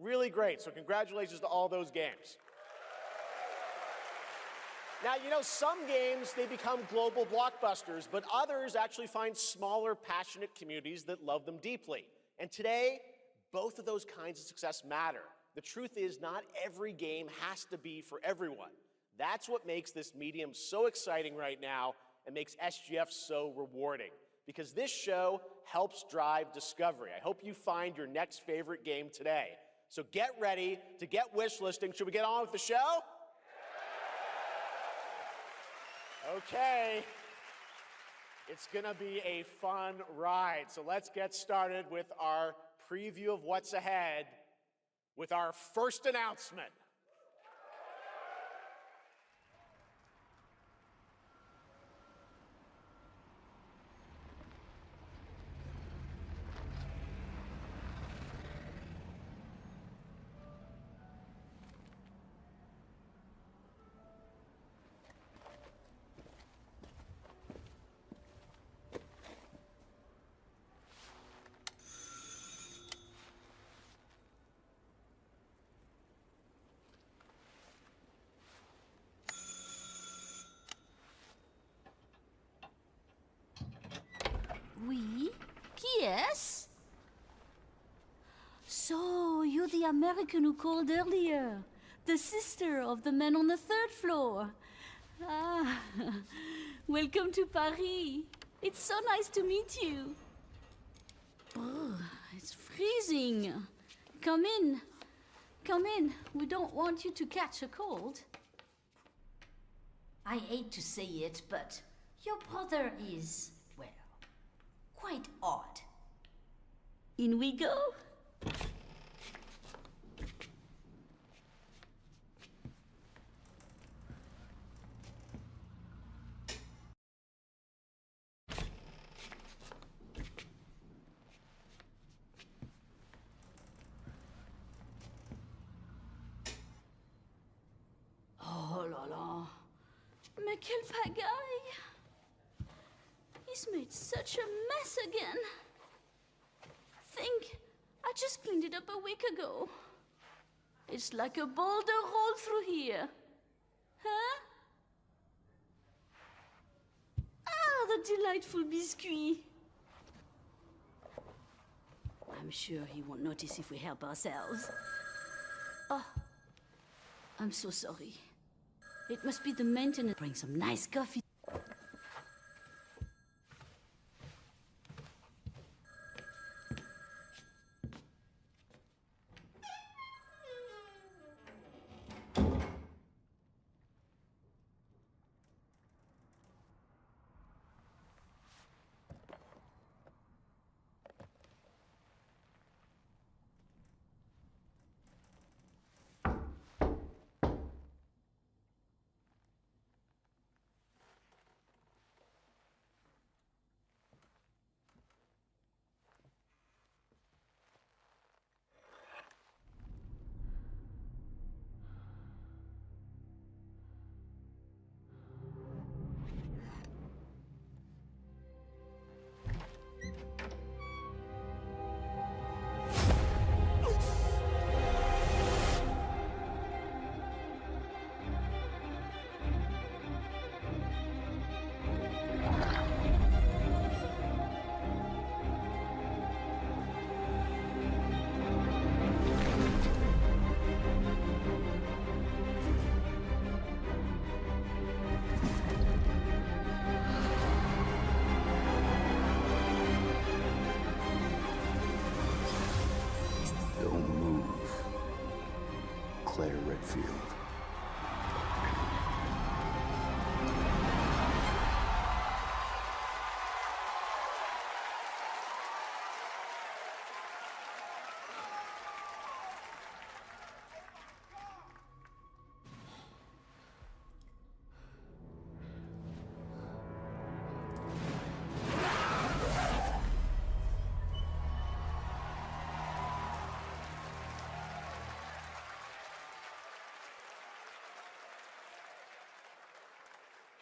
Really great, so congratulations to all those games. Now, you know, some games, they become global blockbusters, but others actually find smaller, passionate communities that love them deeply. And today, both of those kinds of success matter. The truth is, not every game has to be for everyone. That's what makes this medium so exciting right now and makes SGF so rewarding, because this show helps drive discovery. I hope you find your next favorite game today. So get ready to get wish listing. Should we get on with the show? Okay. It's gonna be a fun ride. So let's get started with our preview of what's ahead with our first announcement. Oui? Qui est-ce? So, you're the American who called earlier. The sister of the man on the third floor. Ah, welcome to Paris. It's so nice to meet you. Brr, it's freezing. Come in. Come in. We don't want you to catch a cold. I hate to say it, but your brother is, well, quite odd. In we go. Oh là là. Mais quelle pagaille! He's made such a mess again. Think, I just cleaned it up a week ago. It's like a boulder rolled through here. Huh? Ah, the delightful biscuit. I'm sure he won't notice if we help ourselves. Oh, I'm so sorry. It must be the maintenance. Bring some nice coffee. Redfield.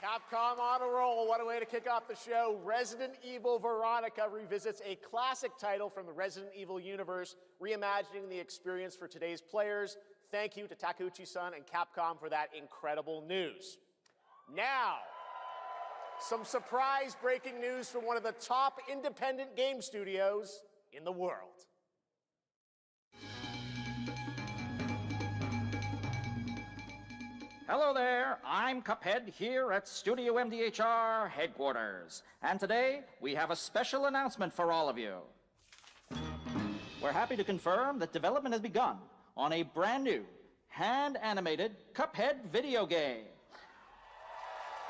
Capcom on a roll. What a way to kick off the show. Resident Evil Veronica revisits a classic title from the Resident Evil universe, reimagining the experience for today's players. Thank you to Takeuchi-san and Capcom for that incredible news. Now, some surprise breaking news from one of the top independent game studios in the world. Hello there, I'm Cuphead here at Studio MDHR headquarters. And today, we have a special announcement for all of you. We're happy to confirm that development has begun on a brand new, hand-animated Cuphead video game.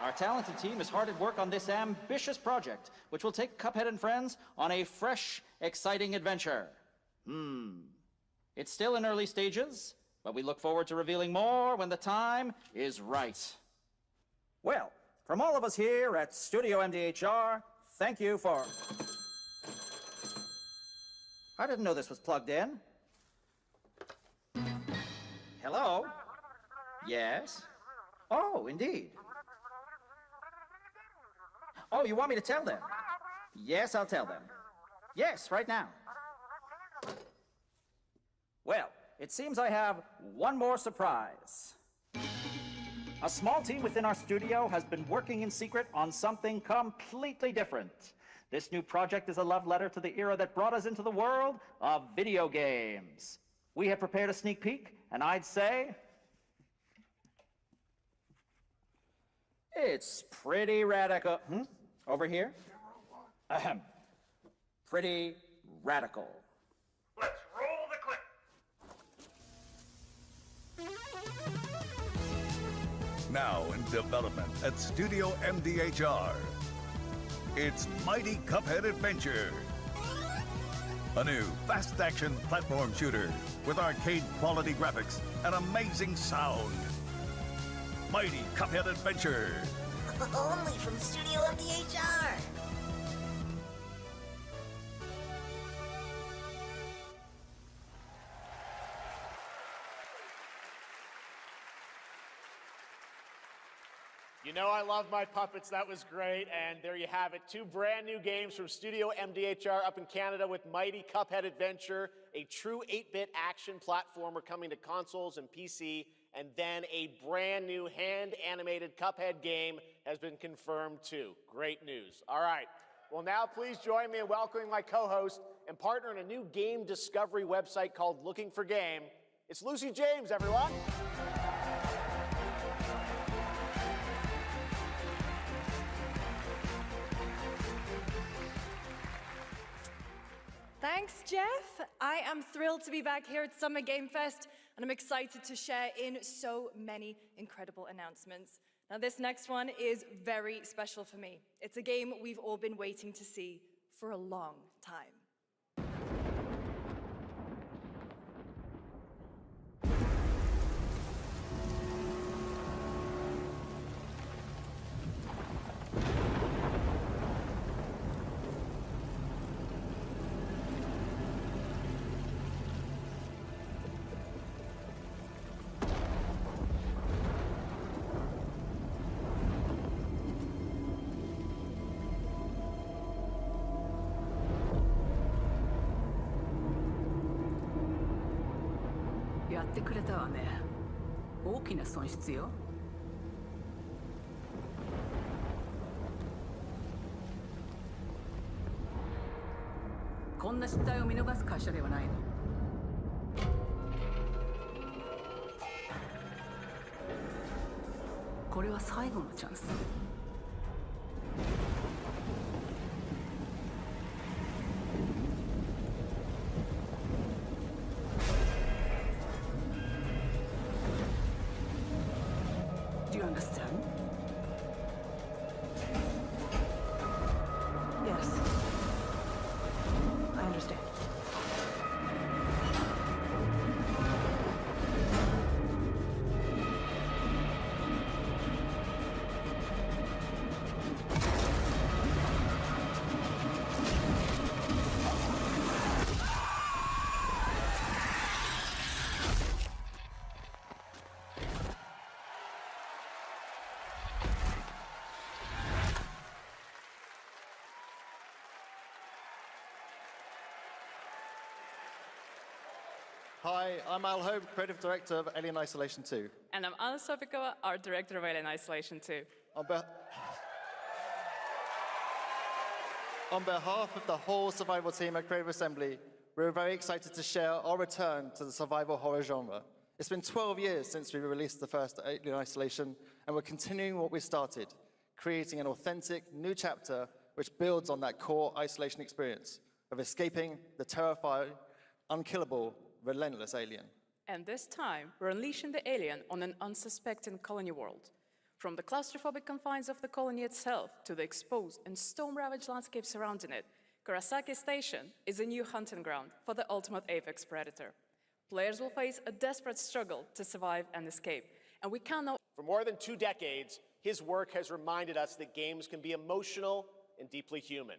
Our talented team is hard at work on this ambitious project, which will take Cuphead and friends on a fresh, exciting adventure. It's still in early stages, but we look forward to revealing more when the time is right. Well, from all of us here at Studio MDHR, thank you for... I didn't know this was plugged in. Hello? Yes? Oh, indeed. Oh, you want me to tell them? Yes, I'll tell them. Yes, right now. Well, it seems I have one more surprise. A small team within our studio has been working in secret on something completely different. This new project is a love letter to the era that brought us into the world of video games. We have prepared a sneak peek, and I'd say... it's pretty radical. Over here? Ahem. Pretty radical. Let's roll the clip. Now in development at Studio MDHR. It's Mighty Cuphead Adventure. A new fast-action platform shooter with arcade-quality graphics and amazing sound. Mighty Cuphead Adventure. Only from Studio MDHR. You know I love my puppets. That was great. And there you have it. 2 brand new games from Studio MDHR up in Canada with Mighty Cuphead Adventure, a true 8-bit action platformer coming to consoles and PC, and then a brand new hand-animated Cuphead game has been confirmed too. Great news. All right. Well, now please join me in welcoming my co-host and partner in a new game discovery website called Looking for Game. It's Lucy James, everyone. Thanks, Jeff. I am thrilled to be back here at Summer Game Fest, and I'm excited to share in so many incredible announcements. Now, this next one is very special for me. It's a game we've all been waiting to see for a long time.やってくれたわね。大きな損失よ。こんな失態を見逃す会社ではないの。これは最後のチャンス。Do you understand? Yes. I understand. Hi, I'm Al Hope, Creative Director of Alien Isolation 2. And I'm Anna Sopikova, Art Director of Alien Isolation 2. On behalf of the whole survival team at Creative Assembly, we're very excited to share our return to the survival horror genre. It's been 12 years since we released the first Alien Isolation, and we're continuing what we started, creating an authentic new chapter which builds on that core isolation experience of escaping the terrifying, unkillable, relentless alien. And this time, we're unleashing the alien on an unsuspecting colony world. From the claustrophobic confines of the colony itself to the exposed and storm-ravaged landscape surrounding it, Kurosaki Station is a new hunting ground for the ultimate apex predator. Players will face a desperate struggle to survive and escape, and we cannot... For more than 2 decades, his work has reminded us that games can be emotional and deeply human.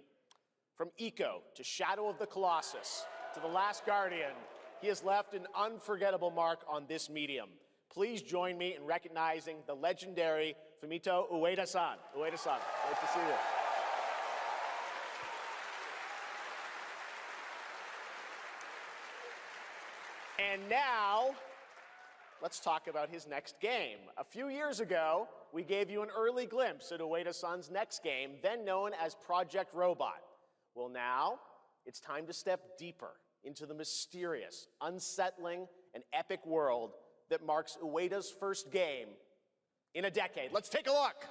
From Eco to Shadow of the Colossus to The Last Guardian, he has left an unforgettable mark on this medium. Please join me in recognizing the legendary Fumito Ueda-san. Ueda-san, great to see you. And now, let's talk about his next game. A few years ago, we gave you an early glimpse at Ueda-san's next game, then known as Project Robot. Well, now, it's time to step deeper into the mysterious, unsettling, and epic world that marks Ueda's first game in a decade. Let's take a look.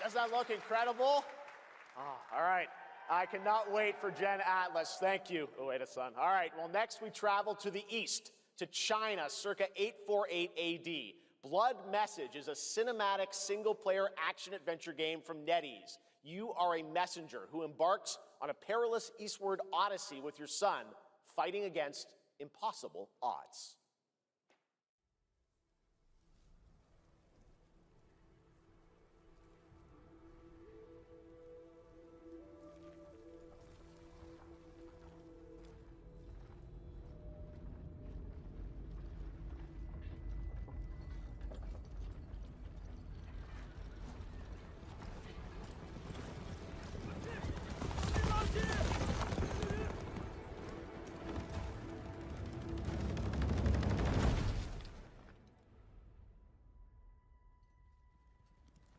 Does that look incredible? Oh, all right. I cannot wait for Gen Atlas. Thank you, Ueda-san. All right, well, next we travel to the east, to China, circa 848 AD. Blood Message is a cinematic single-player action-adventure game from NetEase. You are a messenger who embarks on a perilous eastward odyssey with your son, fighting against impossible odds.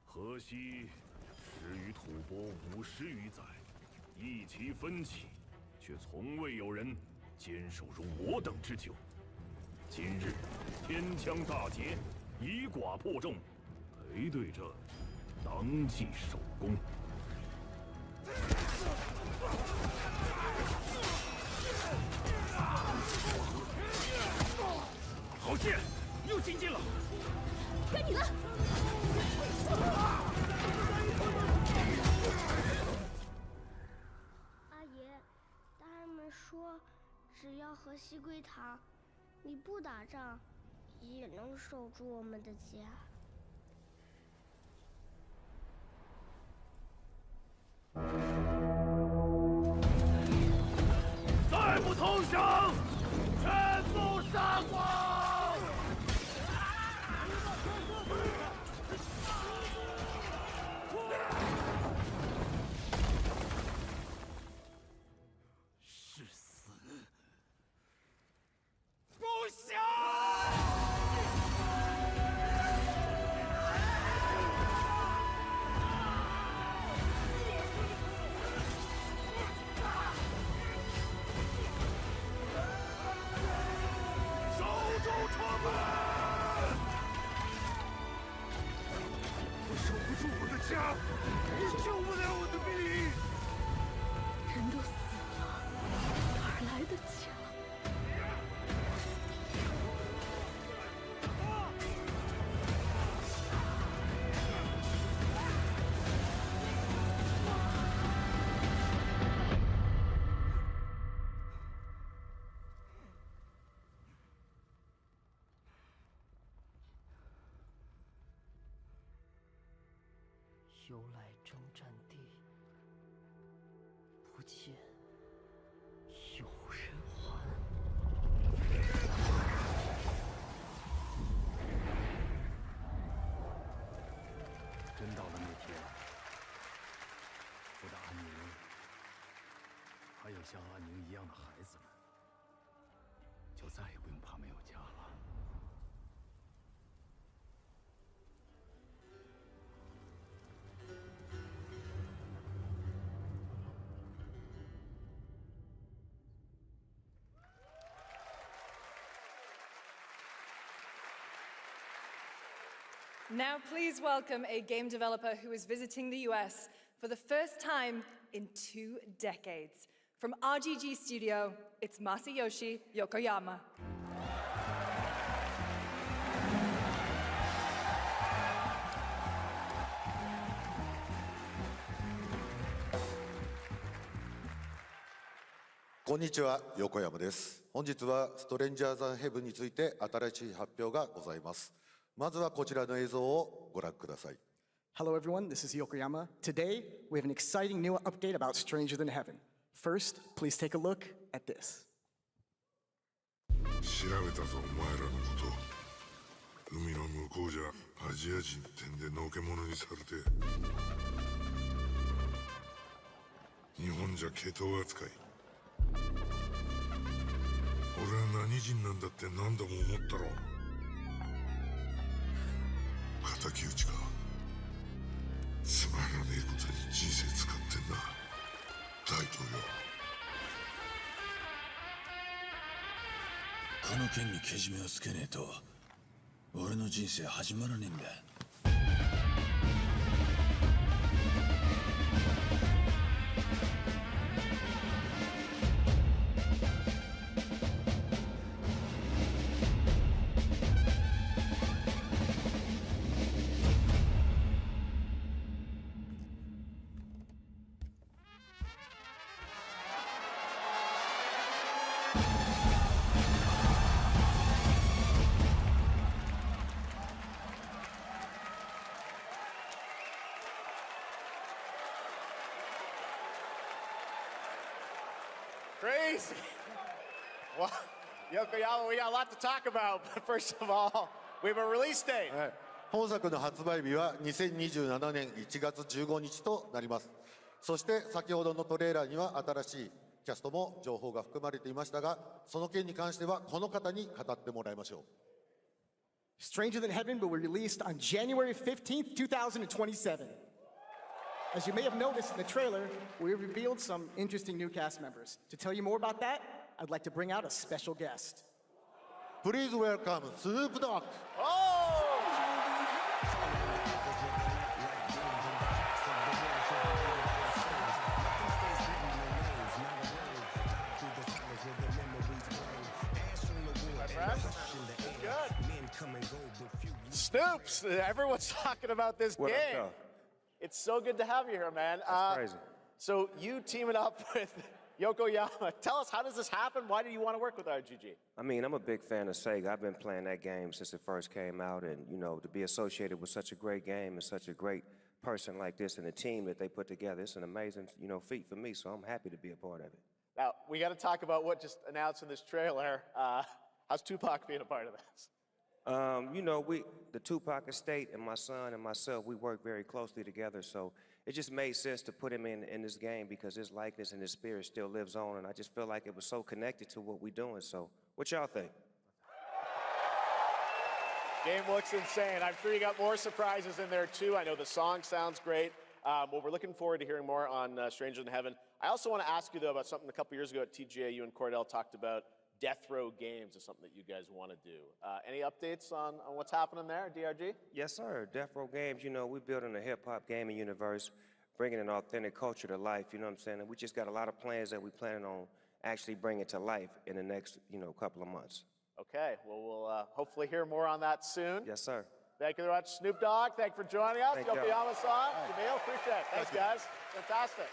河西始于吐蕃50余载，意其分歧，却从未有人坚守如我等之久。今日天枪大捷，以寡破众，陪对着当即首功。好剑，又进进了。该你了。人说，只要和西归堂，你不打仗，也能守住我们的家。再不投降，全部杀光！誓死不降！守住城门！我守不住我的家，我救不了我的兵。人都死了，哪儿来的家？由来征战地，不见有人还。真到了那天，我的安宁，还有像安宁一样的孩子们，就再也不用怕没有家了。Now please welcome a game developer who is visiting the US for the first time in 2 decades. From RGG Studio, it's Masayoshi Yokoyama. こんにちは、横山です。本日はストレンジャーズ・ヘブンについて新しい発表がございます。まずはこちらの映像をご覧ください。Hello everyone, this is Yokoyama. Today, we have an exciting new update about Stranger Than Heaven. First, please take a look at this. 調べたぞ、お前らのこと。海の向こうじゃアジア人ってんでのけ者にされて。日本じゃ毛頭扱い。俺は何人なんだって何度も思ったろ。敵討ちか。つまらねえことに人生使ってんな、大統領。この件にけじめをつけねえと俺の人生始まらねえんだ。Crazy. Well, Yokoyama, we got a lot to talk about, but first of all, we have a release date. 本作の発売日は2027年1月15日となります。そして先ほどのトレーラーには新しいキャストも情報が含まれていましたが、その件に関してはこの方に語ってもらいましょう。Stranger Than Heaven will be released on January 15th, 2027. As you may have noticed in the trailer, we revealed some interesting new cast members. To tell you more about that, I'd like to bring out a special guest. Please welcome Snoop Dogg. Snoops, everyone's talking about this What game. up, It's so good to have you here, man. That's crazy. So you teaming up with Yokoyama, tell us, how does this happen? Why do you want to work with RGG? I mean, I'm a big fan of Sega. I've been playing that game since it first came out, and you know, to be associated with such a great game and such a great person like this and the team that they put together, it's an amazing, you know, feat for me. So I'm happy to be a part of it. Now, we got to talk about what just announced in this trailer. How's Tupac being a part of this? You know, the Tupac estate and my son and myself, we work very closely together, so it just made sense to put him in this game because his likeness and his spirit still lives on, and I just feel like it was so connected to what we're doing. So what y'all think? Game looks insane. I'm sure you got more surprises in there too. I know the song sounds great. Well, we're looking forward to hearing more on Stranger Than Heaven. I also want to ask you, though, about something a couple years ago at TGA, you and Cordell talked about Death Row Games is something that you guys want to do. Any updates on what's happening there, DRG? Yes, sir. Death Row Games, you know, we're building a hip-hop gaming universe, bringing an authentic culture to life, you know what I'm saying? And we just got a lot of plans that we're planning on actually bringing to life in the next, you know, couple of months. Okay, well, we'll hopefully hear more on that soon. Yes, sir. Thank you very much, Snoop Dogg. Thank you for joining us. Thank y'all. Yokoyama-san, Jamil, appreciate it. Thanks, guys. Fantastic.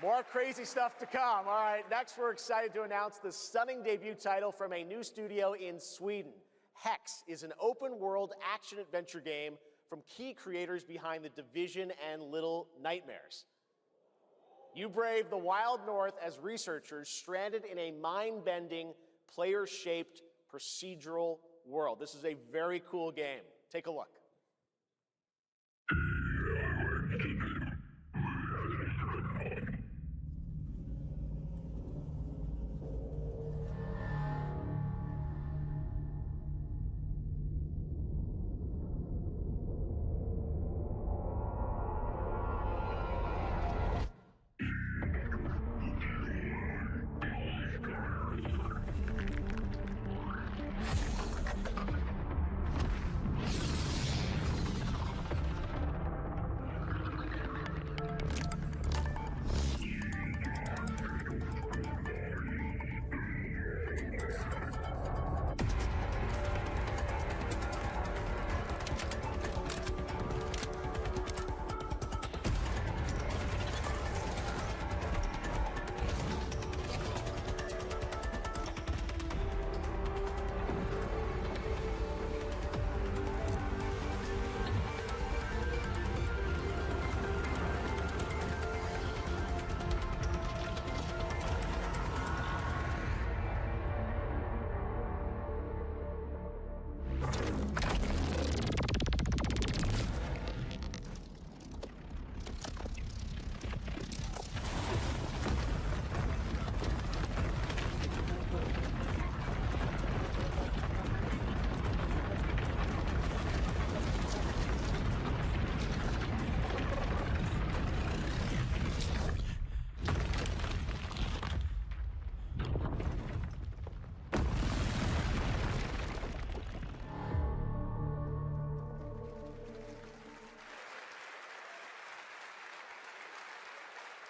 More crazy stuff to come. All right, next we're excited to announce the stunning debut title from a new studio in Sweden. Hex is an open-world action-adventure game from key creators behind The Division and Little Nightmares. You brave the wild north as researchers stranded in a mind-bending, player-shaped procedural world. This is a very cool game. Take a look.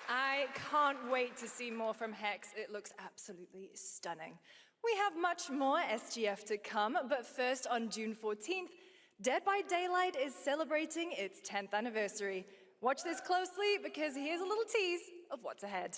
I can't wait to see more from Hex. It looks absolutely stunning. We have much more SGF to come, but first on June 14th, Dead by Daylight is celebrating its 10th anniversary. Watch this closely because here's a little tease of what's ahead.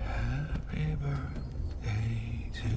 Happy birthday to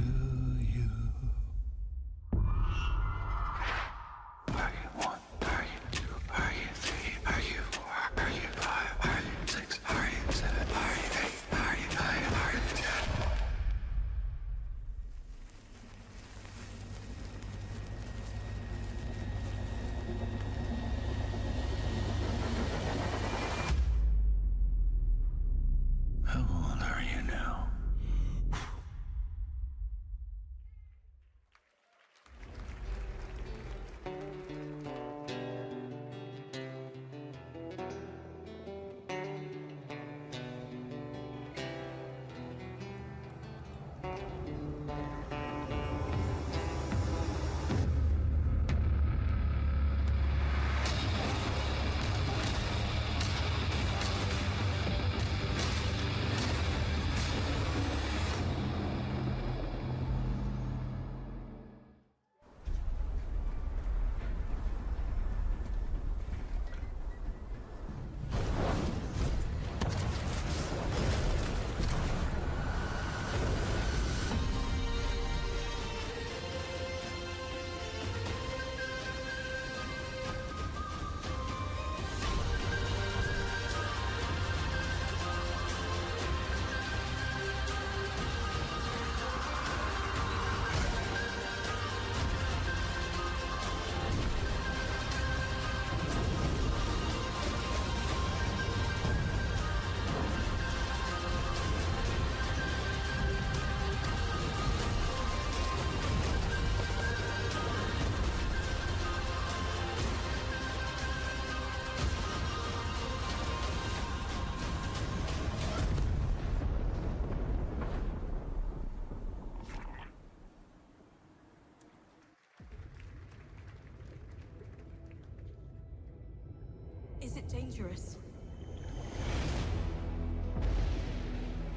it dangerous?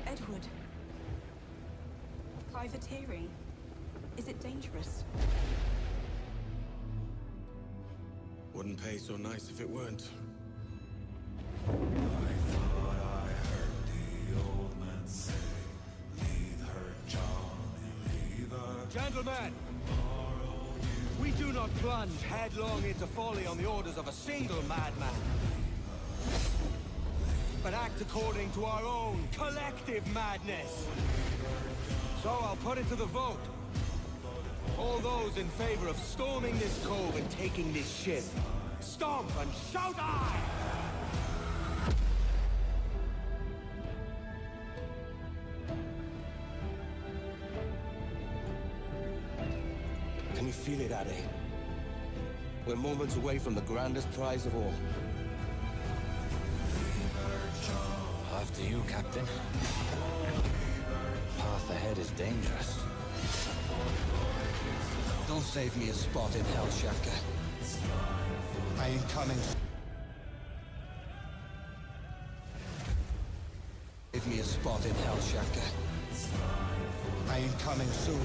Edward. Privateering. Is it dangerous? Wouldn't pay so nice if it weren't. Gentlemen, we do not plunge headlong into folly on the orders of a single madman, but act according to our own collective madness. So I'll put it to the vote. All those in favor of storming this cove and taking this ship, stomp and shout aye! Can you feel it, Addy? We're moments away from the grandest prize of all. After you, Captain. Path ahead is dangerous. Don't save me a spot in Hell, Shaka. I ain't coming. Save me a spot in Hell, Shaka. I ain't coming soon.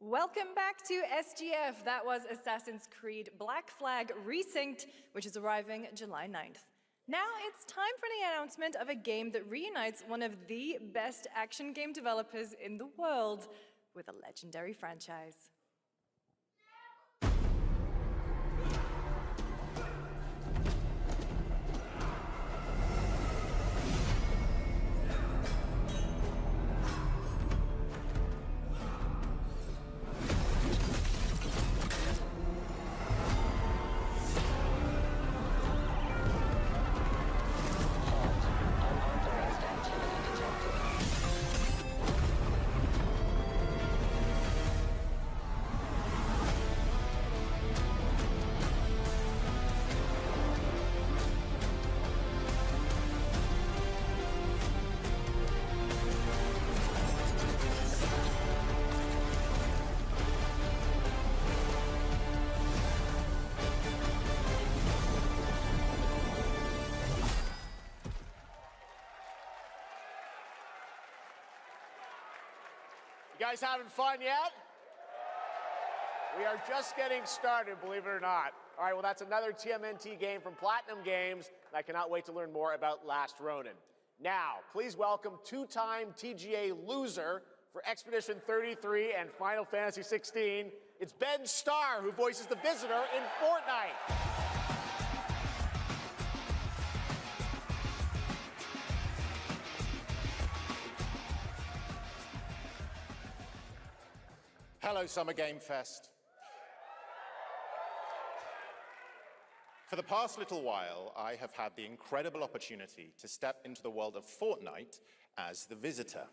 Welcome back to SGF. That was Assassin's Creed Black Flag Resynced, which is arriving July 9th. Now it's time for the announcement of a game that reunites one of the best action game developers in the world with a legendary franchise. You guys having fun yet? We are just getting started, believe it or not. All right, well, that's another TMNT game from Platinum Games, and I cannot wait to learn more about Last Ronin. Now, please welcome two-time TGA loser for Expedition 33 and Final Fantasy 16. It's Ben Starr, who voices the Visitor in Fortnite. Hello, Summer Game Fest. For the past little while, I have had the incredible opportunity to step into the world of Fortnite as the Visitor.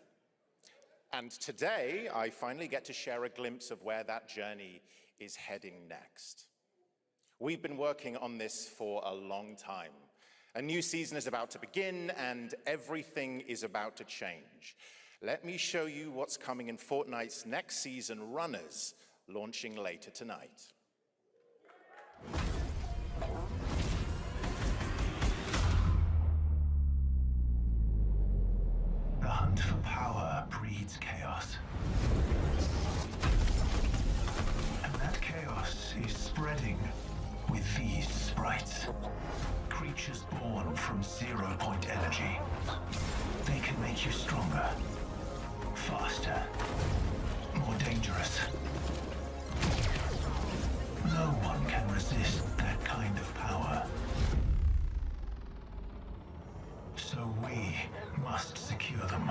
And today, I finally get to share a glimpse of where that journey is heading next. We've been working on this for a long time. A new season is about to begin, and everything is about to change. Let me show you what's coming in Fortnite's next season, Runners, launching later tonight. The hunt for power breeds chaos. And that chaos is spreading with these sprites. Creatures born from 0-point energy. They can make you stronger, faster, more dangerous. No one can resist that kind of power. So we must secure them.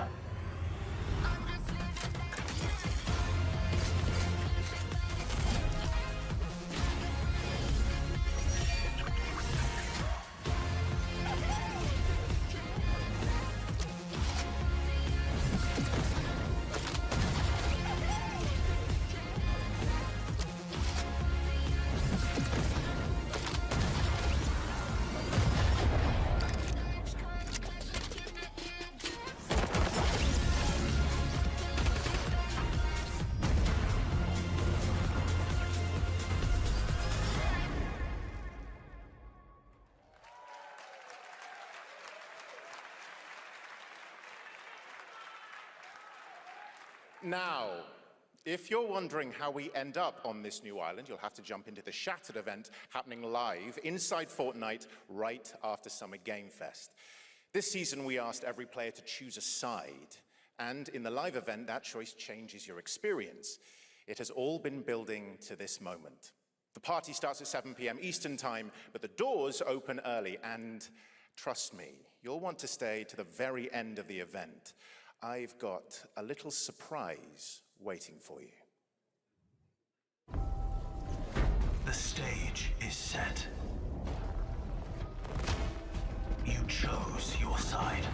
Now, if you're wondering how we end up on this new island, you'll have to jump into the Shattered event happening live inside Fortnite right after Summer Game Fest. This season, we asked every player to choose a side, and in the live event, that choice changes your experience. It has all been building to this moment. The party starts at 7 p.m. Eastern Time, but the doors open early, and trust me, you'll want to stay to the very end of the event. I've got a little surprise waiting for you. The stage is set. You chose your side.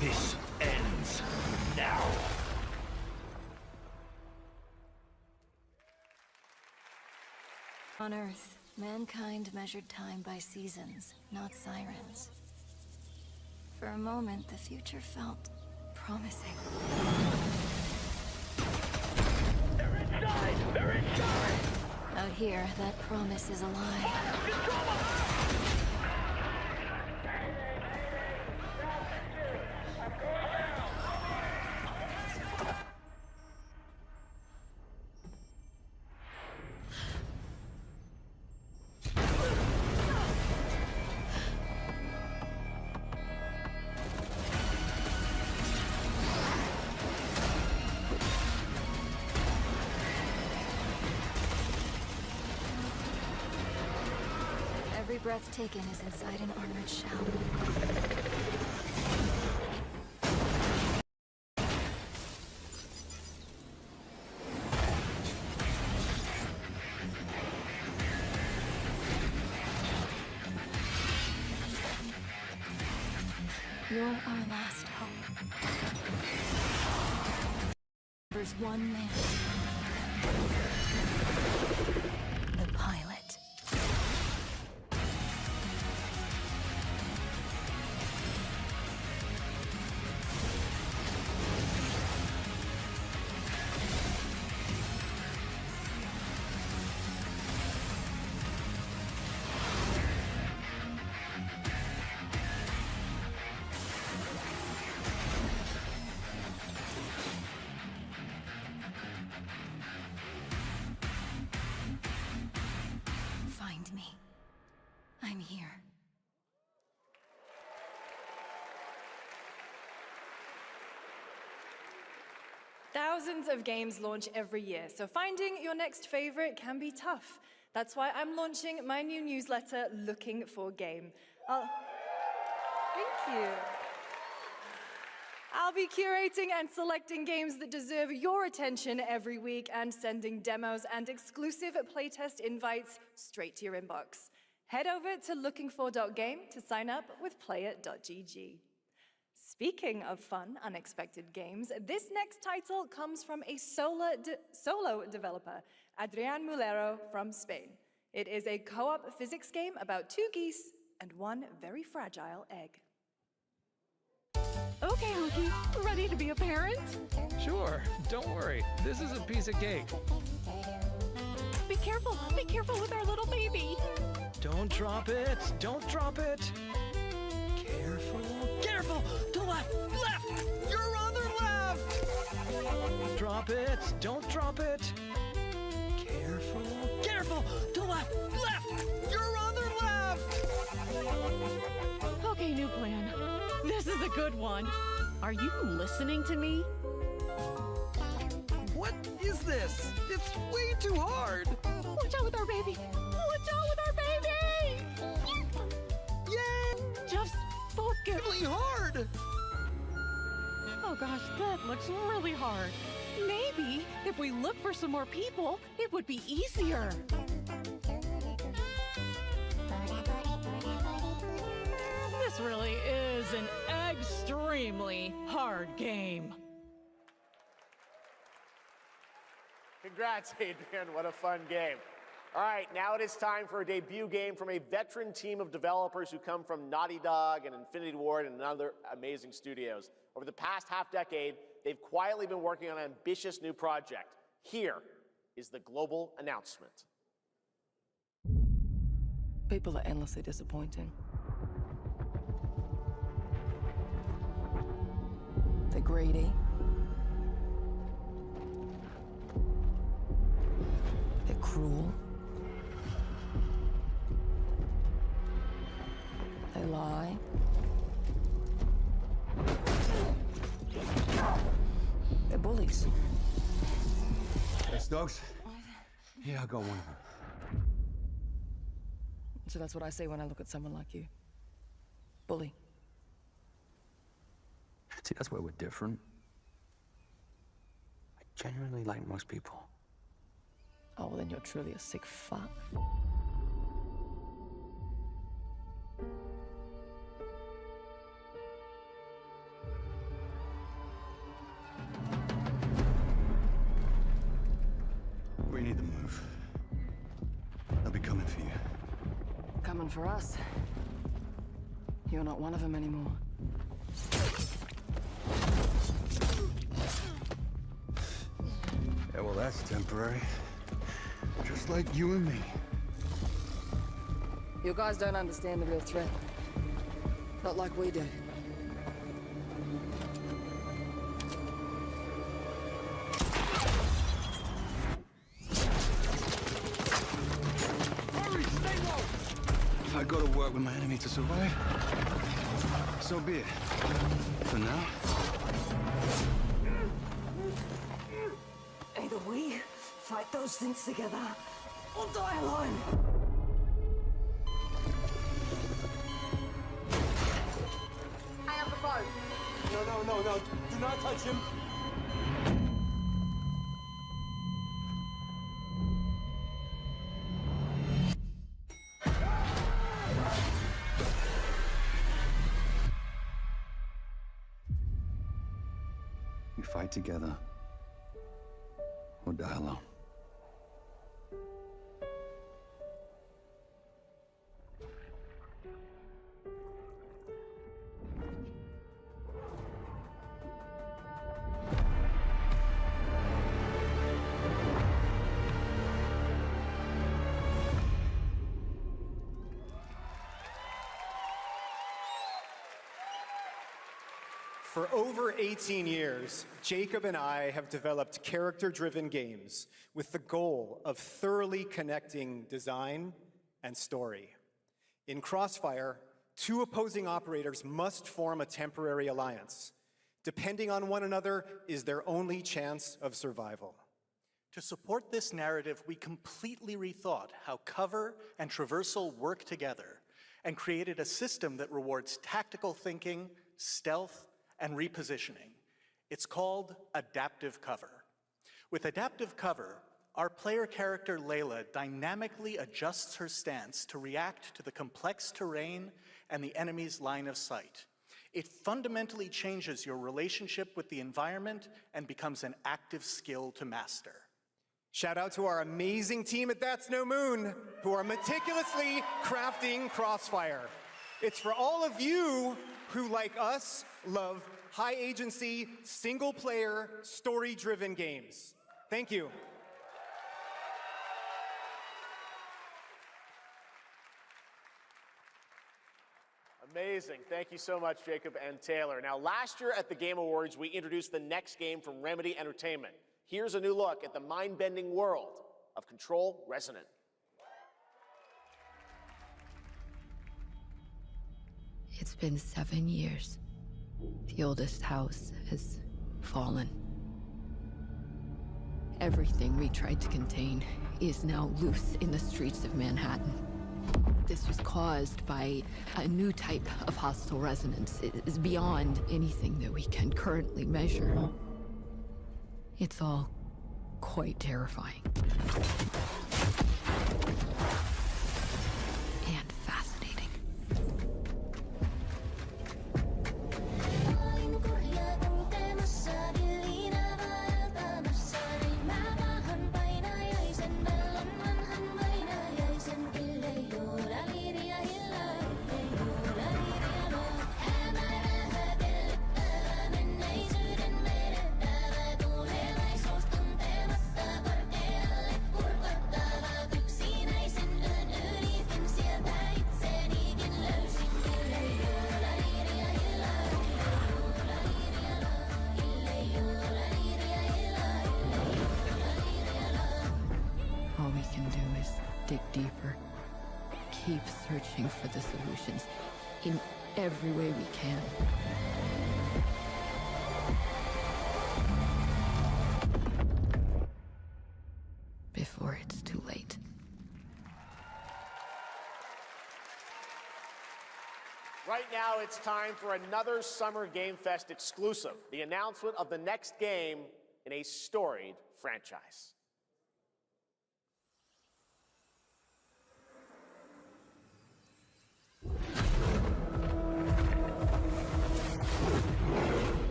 This ends now. On Earth, mankind measured time by seasons, not sirens. For a moment, the future felt promising. They're inside! They're inside! Out here, that promise is a lie. Every breath taken is inside an armored shell. You're our last hope. There's one man. The pilot. Find me. I'm here. Thousands of games launch every year, so finding your next favorite can be tough. That's why I'm launching my new newsletter, Looking for Game. Thank you. I'll be curating and selecting games that deserve your attention every week and sending demos and exclusive playtest invites straight to your inbox. Head over to lookingfor.game to sign up with player.gg. Speaking of fun, unexpected games, this next title comes from a solo developer, Adrian Mulero from Spain. It is a co-op physics game about two geese and one very fragile egg. Okay, Hunky, ready to be a parent? Sure, don't worry. This is a piece of cake. Be careful with our little baby. Don't drop it, don't drop it. Careful, careful, to left, left, your other left. Drop it, don't drop it. Careful, careful, to left, left, your other left. Okay, new plan. This is a good one. Are you listening to me? What is this? It's way too hard. Watch out with our baby. Watch out with our baby. Yay! Just focus. Really hard. Oh gosh, that looks really hard. Maybe if we look for some more people, it would be easier. This really is an extremely hard game. Congrats, Adrian. What a fun game. All right, now it is time for a debut game from a veteran team of developers who come from Naughty Dog and Infinity Ward and other amazing studios. Over the past half-decade, they've quietly been working on an ambitious new project. Here is the global announcement. People are endlessly disappointing. They're greedy. They're cruel. They lie. They're bullies. Yes, dogs? Yeah, I got one of them. So that's what I say when I look at someone like you. Bully. See, that's where we're different. I genuinely like most people. Oh, well, then you're truly a sick fuck. We need to move. They'll be coming for you. Coming for us. You're not one of them anymore. Yeah, well, that's temporary. Just like you and me. You guys don't understand the real threat. Not like we do. If I go to work with my enemy to survive, so be it. For now. Either we fight those things together, or die alone. I have the phone. No. Do not touch him. We fight together, or die alone. For over 18 years, Jacob and I have developed character-driven games with the goal of thoroughly connecting design and story. In Crossfire, two opposing operators must form a temporary alliance. Depending on one another is their only chance of survival. To support this narrative, we completely rethought how cover and traversal work together and created a system that rewards tactical thinking, stealth, and repositioning. It's called adaptive cover. With adaptive cover, our player character Layla dynamically adjusts her stance to react to the complex terrain and the enemy's line of sight. It fundamentally changes your relationship with the environment and becomes an active skill to master. Shout out to our amazing team at That's No Moon, who are meticulously crafting Crossfire. It's for all of you who, like us, love high-agency, single-player, story-driven games. Thank you. Amazing. Thank you so much, Jacob and Taylor. Now, last year at the Game Awards, we introduced the next game from Remedy Entertainment. Here's a new look at the mind-bending world of Control Resonant. It's been 7 years. The oldest house has fallen. Everything we tried to contain is now loose in the streets of Manhattan. This was caused by a new type of hostile resonance. It is beyond anything that we can currently measure. It's all quite terrifying. And fascinating. keep searching for the solutions in every way we can. Before it's too late. Right now, it's time for another Summer Game Fest exclusive, the announcement of the next game in a storied franchise.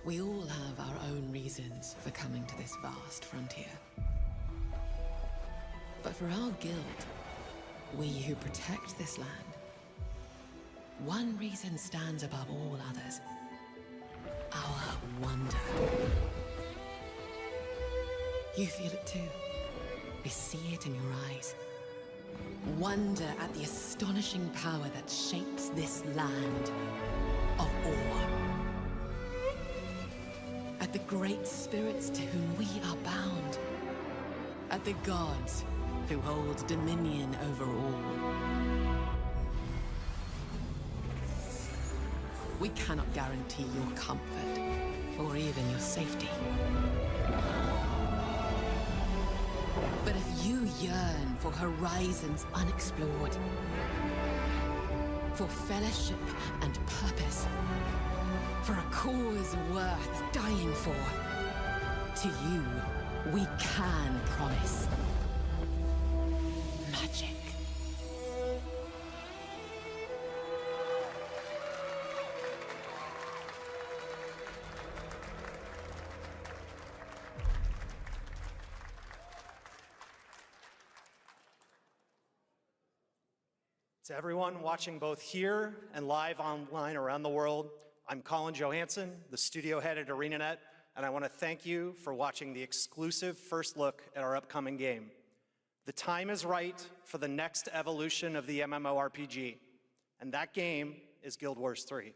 We all have our own reasons for coming to this vast frontier. But for our guild, we who protect this land, one reason stands above all others. Our wonder. You feel it too. We see it in your eyes. Wonder at the astonishing power that shapes this land of awe. At the great spirits to whom we are bound. At the gods who hold dominion over all. We cannot guarantee your comfort, or even your safety. But if you yearn for horizons unexplored, for fellowship and purpose, for a cause worth dying for, to you, we can promise magic. To everyone watching both here and live online around the world, I'm Colin Johansson, the studio head at ArenaNet, and I want to thank you for watching the exclusive first look at our upcoming game. The time is right for the next evolution of the MMORPG, and that game is Guild Wars 3.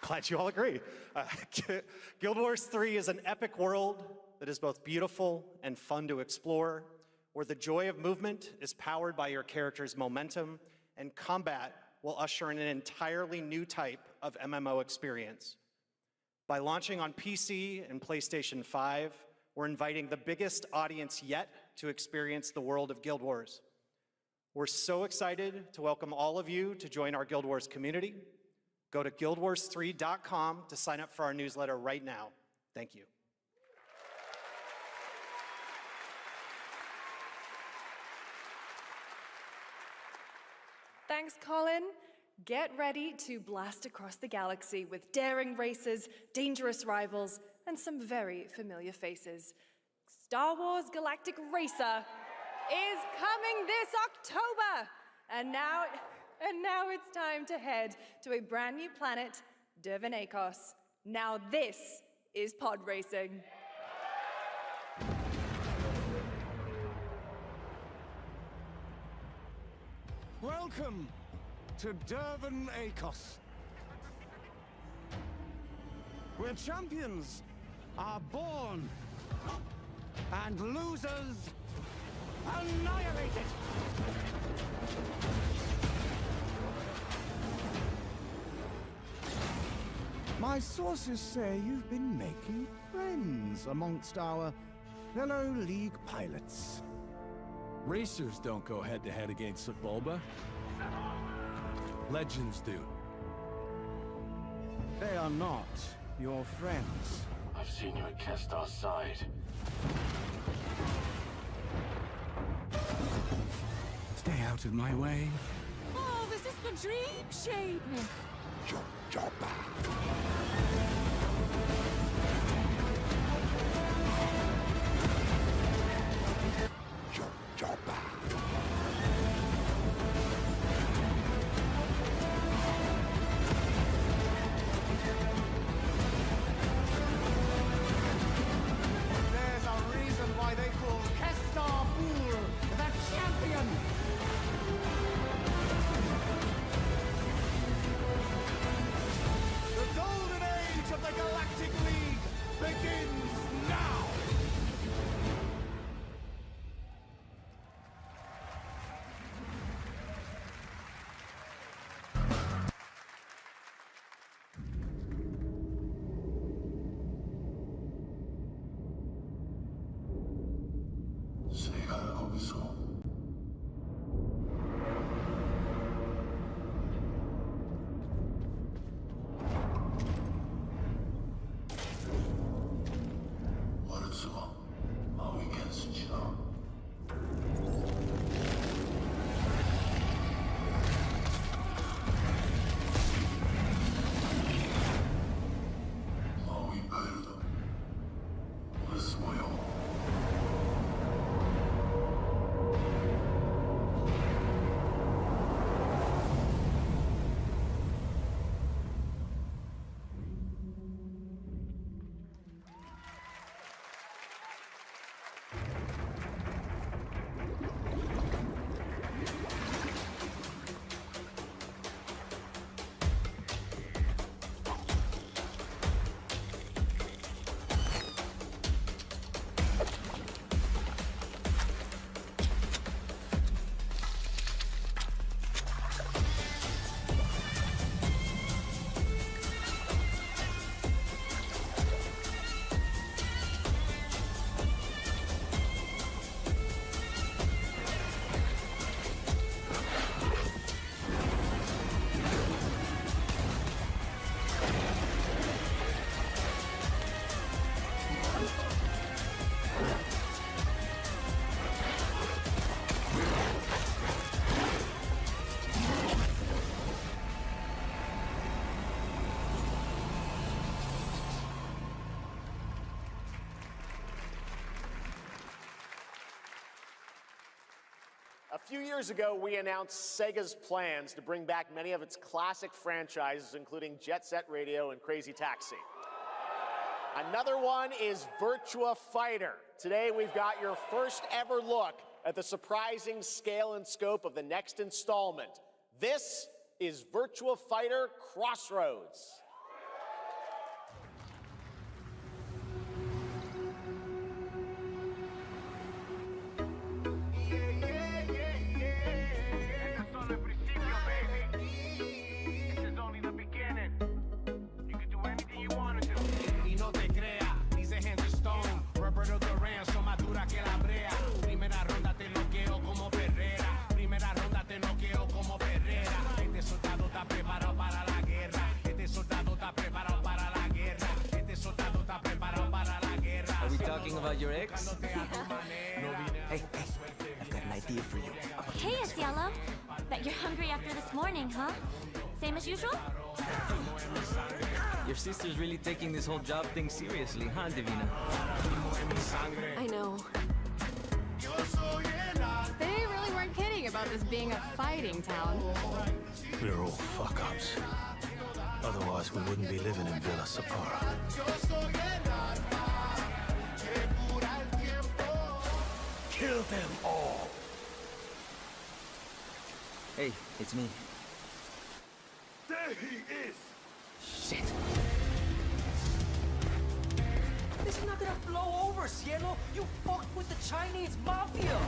Glad you all agree. Guild Wars 3 is an epic world that is both beautiful and fun to explore, where the joy of movement is powered by your character's momentum, and combat will usher in an entirely new type of MMO experience. By launching on PC and PlayStation 5, we're inviting the biggest audience yet to experience the world of Guild Wars. We're so excited to welcome all of you to join our Guild Wars community. Go to guildwars3.com to sign up for our newsletter right now. Thank you. Thanks, Colin. Get ready to blast across the galaxy with daring races, dangerous rivals, and some very familiar faces. Star Wars Galactic Racer is coming this October! And now it's time to head to a brand new planet, Dervenakos. Now this is pod racing. Welcome to Dervenakos, where champions are born and losers annihilated. My sources say you've been making friends amongst our fellow League pilots. Racers don't go head-to-head against Sebulba. Legends do. They are not your friends. I've seen you at Kestar's side. Stay out of my way. Oh, this is the dream shape! There's a reason why they call Kestar the champion! The golden age 어디서? 말해서 마음이 괜찮지나? 마음이 가려다. 그래서 뭐요? A few years ago, we announced Sega's plans to bring back many of its classic franchises, including Jet Set Radio and Crazy Taxi. Another one is Virtua Fighter. Today, we've got your first ever look at the surprising scale and scope of the next installment. This is Virtua Fighter Crossroads. About your ex? Hey, I've got an idea for you. Hey, Cielo. Bet you're hungry after this morning, huh? Same as usual? Your sister's really taking this whole job thing seriously, huh, Divina? I know. They really weren't kidding about this being a fighting town. We're all fuck-ups. Otherwise, we wouldn't be living in Villa Sapara. Kill them all! Hey, it's me. There he is! Shit. This is not gonna blow over, Cielo! You fucked with the Chinese mafia!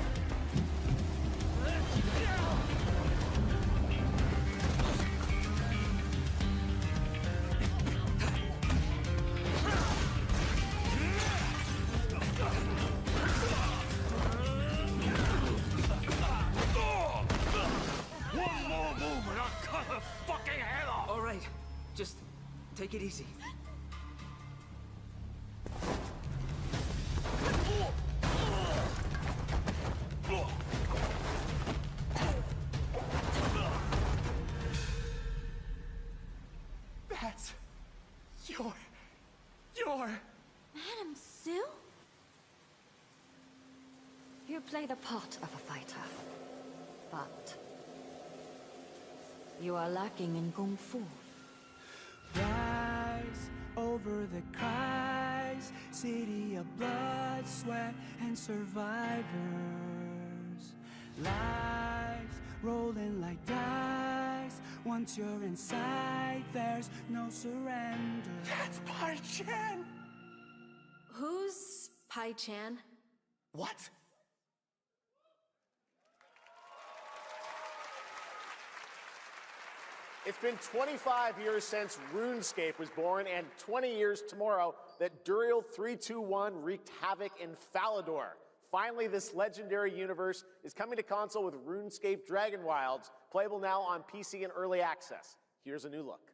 One more move and I'll cut her fucking head off! All right, just take it easy. That's your... Madam Sue? You play the part of a fighter, but you are lacking in kung fu. Rise over the cries, city of blood, sweat, and survivors. Lives rolling like dice. Once you're inside, there's no surrender. That's Pai Chan! Who's Pai Chan? What? It's been 25 years since RuneScape was born, and 20 years tomorrow that Duriel 321 wreaked havoc in Falador. Finally, this legendary universe is coming to console with RuneScape Dragon Wilds, playable now on PC in early access. Here's a new look.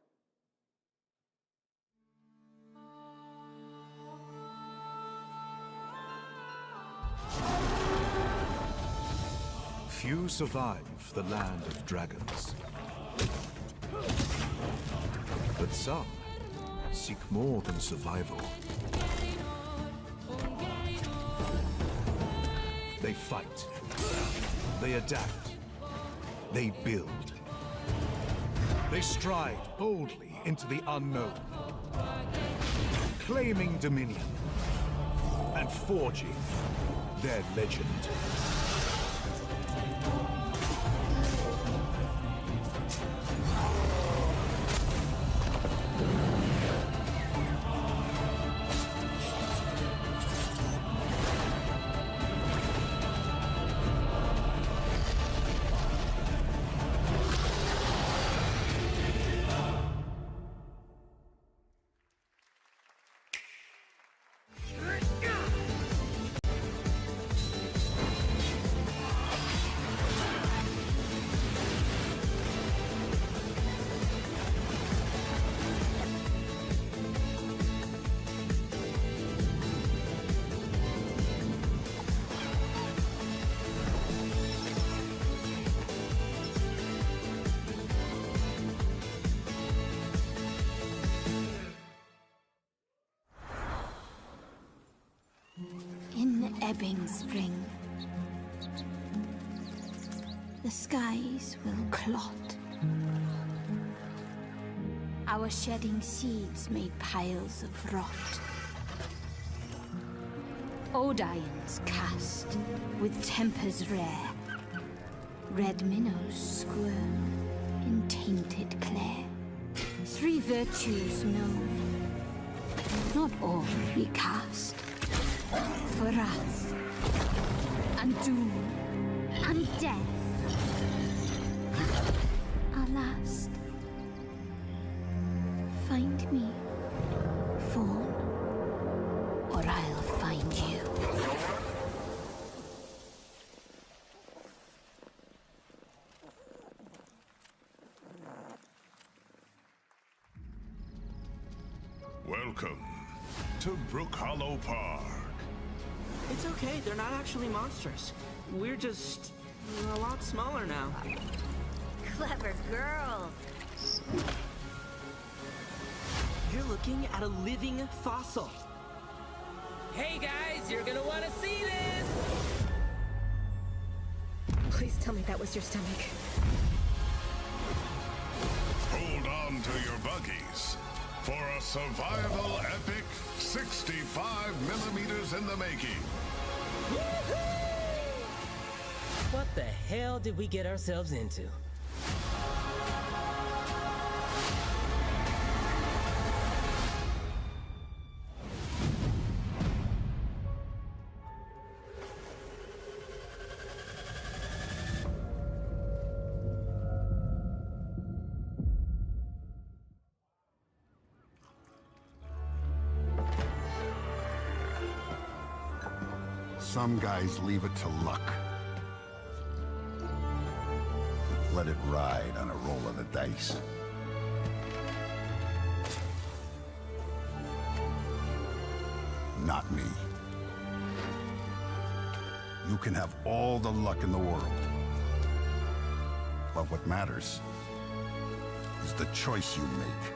Few survive the land of dragons. But some seek more than survival. They fight. They adapt. They build. They stride boldly into the unknown, claiming dominion and forging their legend. In ebbing spring, the skies will clot. Our shedding seeds made piles of rot. Odions cast with tempers rare. Red minnows squirm in tainted clay. Three virtues known, not all recast. For wrath, and doom, and death. Our last. Find me, Fawn, or I'll find you. Welcome to Brook Hollow Park. It's okay, they're not actually monsters. We're just a lot smaller now. Clever girl. You're looking at a living fossil. Hey guys, you're gonna want to see this! Please tell me that was your stomach. Hold on to your buggies for a survival epic 65 millimeters in the making. What the hell did we get ourselves into? Some guys leave it to luck. Let it ride on a roll of the dice. Not me. You can have all the luck in the world. But what matters is the choice you make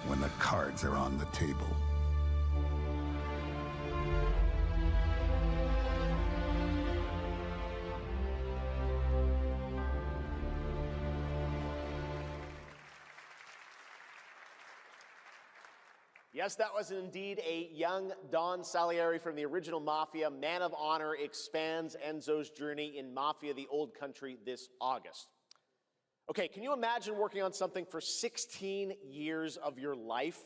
when the cards are on the table. Yes, that was indeed a young Don Salieri from the original Mafia. Man of Honor expands Enzo's journey in Mafia: The Old Country this August. Okay, can you imagine working on something for 16 years of your life?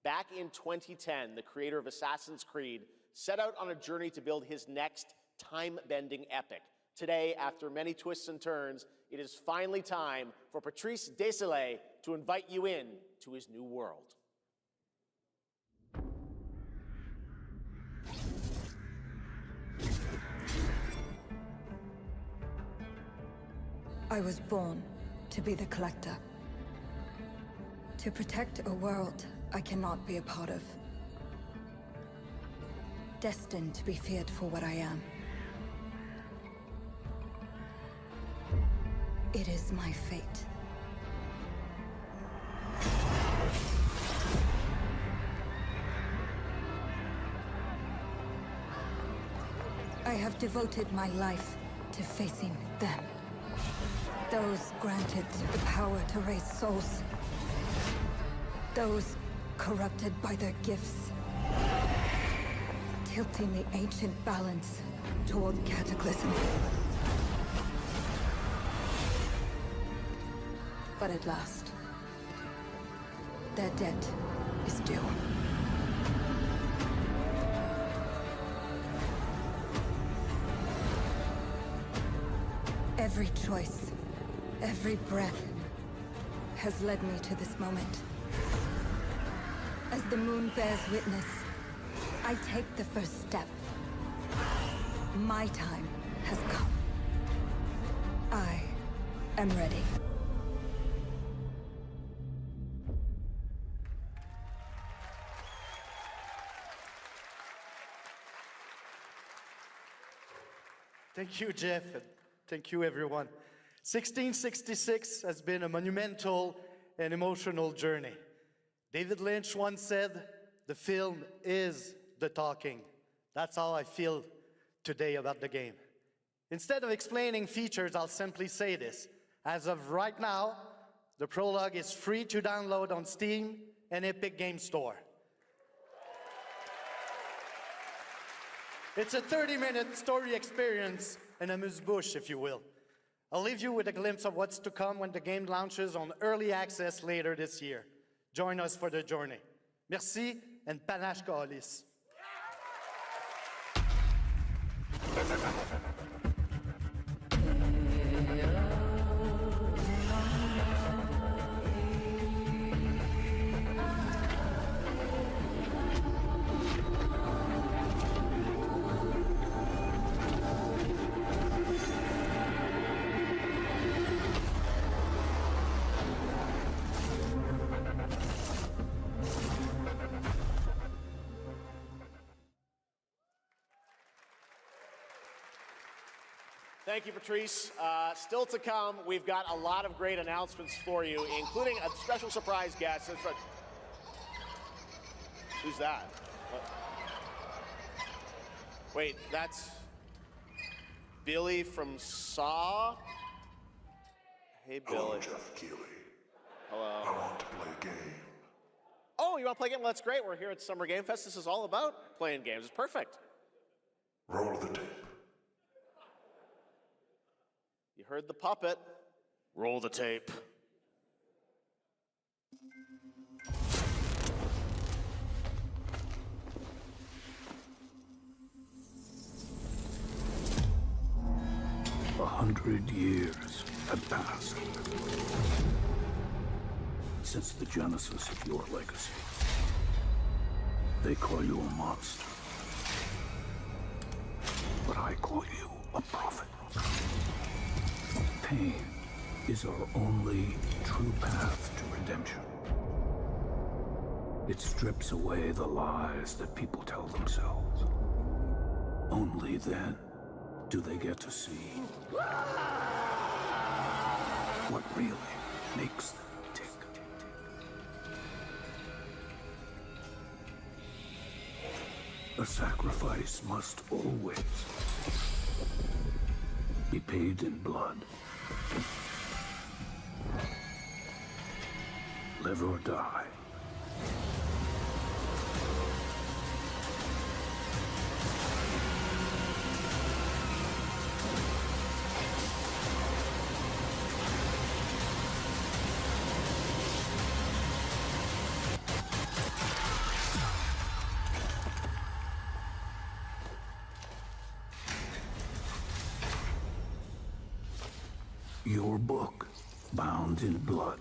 Back in 2010, the creator of Assassin's Creed set out on a journey to build his next time-bending epic. Today, after many twists and turns, it is finally time for Patrice Daleeee to invite you in to his new world. I was born to be the Collector. To protect a world I cannot be a part of. Destined to be feared for what I am. It is my fate. I have devoted my life to facing them. Those granted the power to raise souls. Those corrupted by their gifts. Tilting the ancient balance toward cataclysm. But at last, their debt is due. Every choice, every breath, has led me to this moment. As the moon bears witness, I take the first step. My time has come. I am ready. Thank you, Jeff, and thank you, everyone. 1666 has been a monumental and emotional journey. David Lynch once said, "The film is the talking." That's how I feel today about the game. Instead of explaining features, I'll simply say this. As of right now, the prologue is free to download on Steam and Epic Game Store. It's a 30-minute story experience, an amuse-bouche, if you will. I'll leave you with a glimpse of what's to come when the game launches on early access later this year. Join us for the journey. Merci, and panache kalis. Thank you, Patrice. Still to come, we've got a lot of great announcements for you, including a special surprise guest. Who's that? What? Wait, that's Billy from Saw? Hey, Billy. Hello, Jeff Keighley. Hello. I want to play a game. Oh, you want to play a game? Well, that's great. We're here at Summer Game Fest. This is all about playing games. It's perfect. Roll the tape. You heard the puppet. Roll the tape. "100 years have passed since the genesis of your legacy. They call you a monster, but I call you a prophet. Pain is our only true path to redemption. It strips away the lies that people tell themselves. Only then do they get to see what really makes them tick. A sacrifice must always be paid in blood. Live or die. Your book, bound in blood,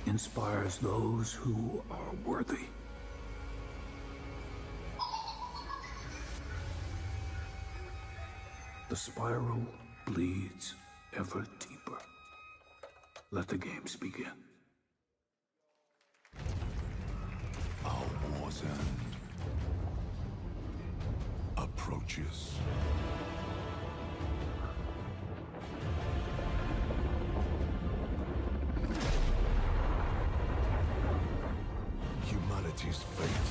inspires those who are worthy. The spiral bleeds ever deeper. Let the games begin. Our war's end approaches. Humanity's fate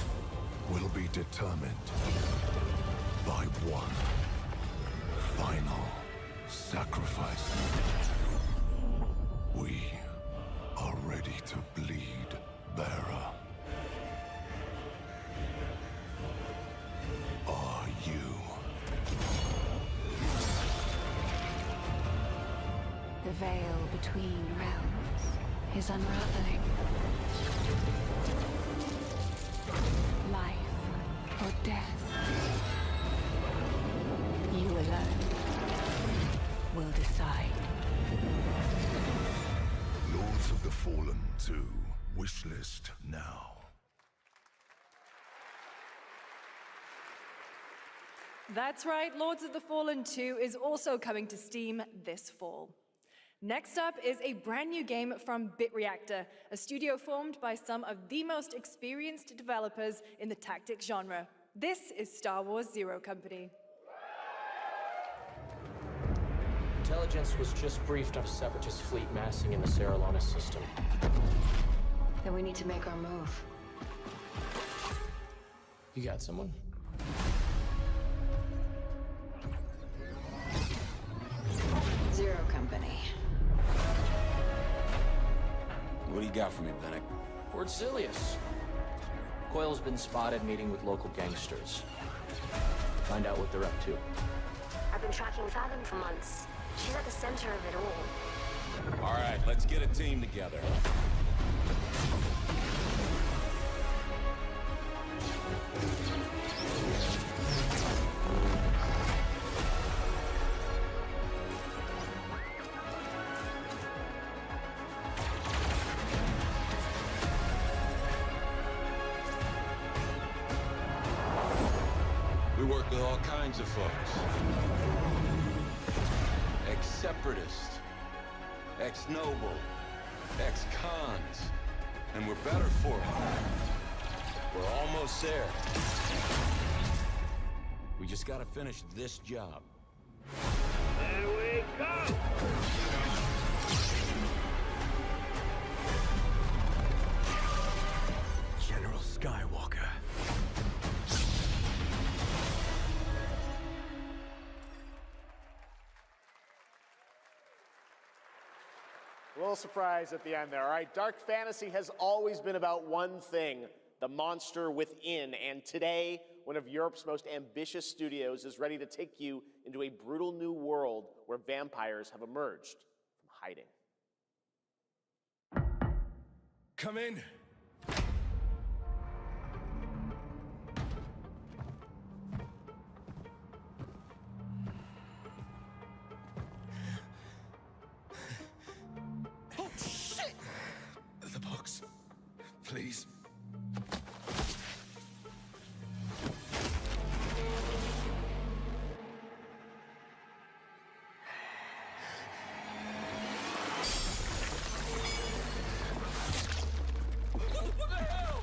will be determined by one final sacrifice. We are ready to bleed, Bearer. Are you? The veil between realms is unraveling. Life or death. You alone will decide. Lords of the Fallen 2. Wishlist now. That's right, Lords of the Fallen 2 is also coming to Steam this fall. Next up is a brand new game from BitReactor, a studio formed by some of the most experienced developers in the tactics genre. This is Star Wars Zero Company. Intelligence was just briefed of a Separatist fleet massing in the Serralana system. Then we need to make our move. You got someone? Zero Company. What do you got for me, Bennett? Word Silius. Coil's been spotted meeting with local gangsters. Find out what they're up to. I've been tracking Fathom for months. She's at the center of it all. All right, let's get a team together. We work with all kinds of folks. Ex-separatists, ex-noble, ex-cons, and we're better for it. We're almost there. We just gotta finish this job. There we go! General Skywalker. A little surprise at the end there. All right, dark fantasy has always been about one thing, the monster within. And today, one of Europe's most ambitious studios is ready to take you into a brutal new world where vampires have emerged from hiding. Come in. The box, please. What the hell?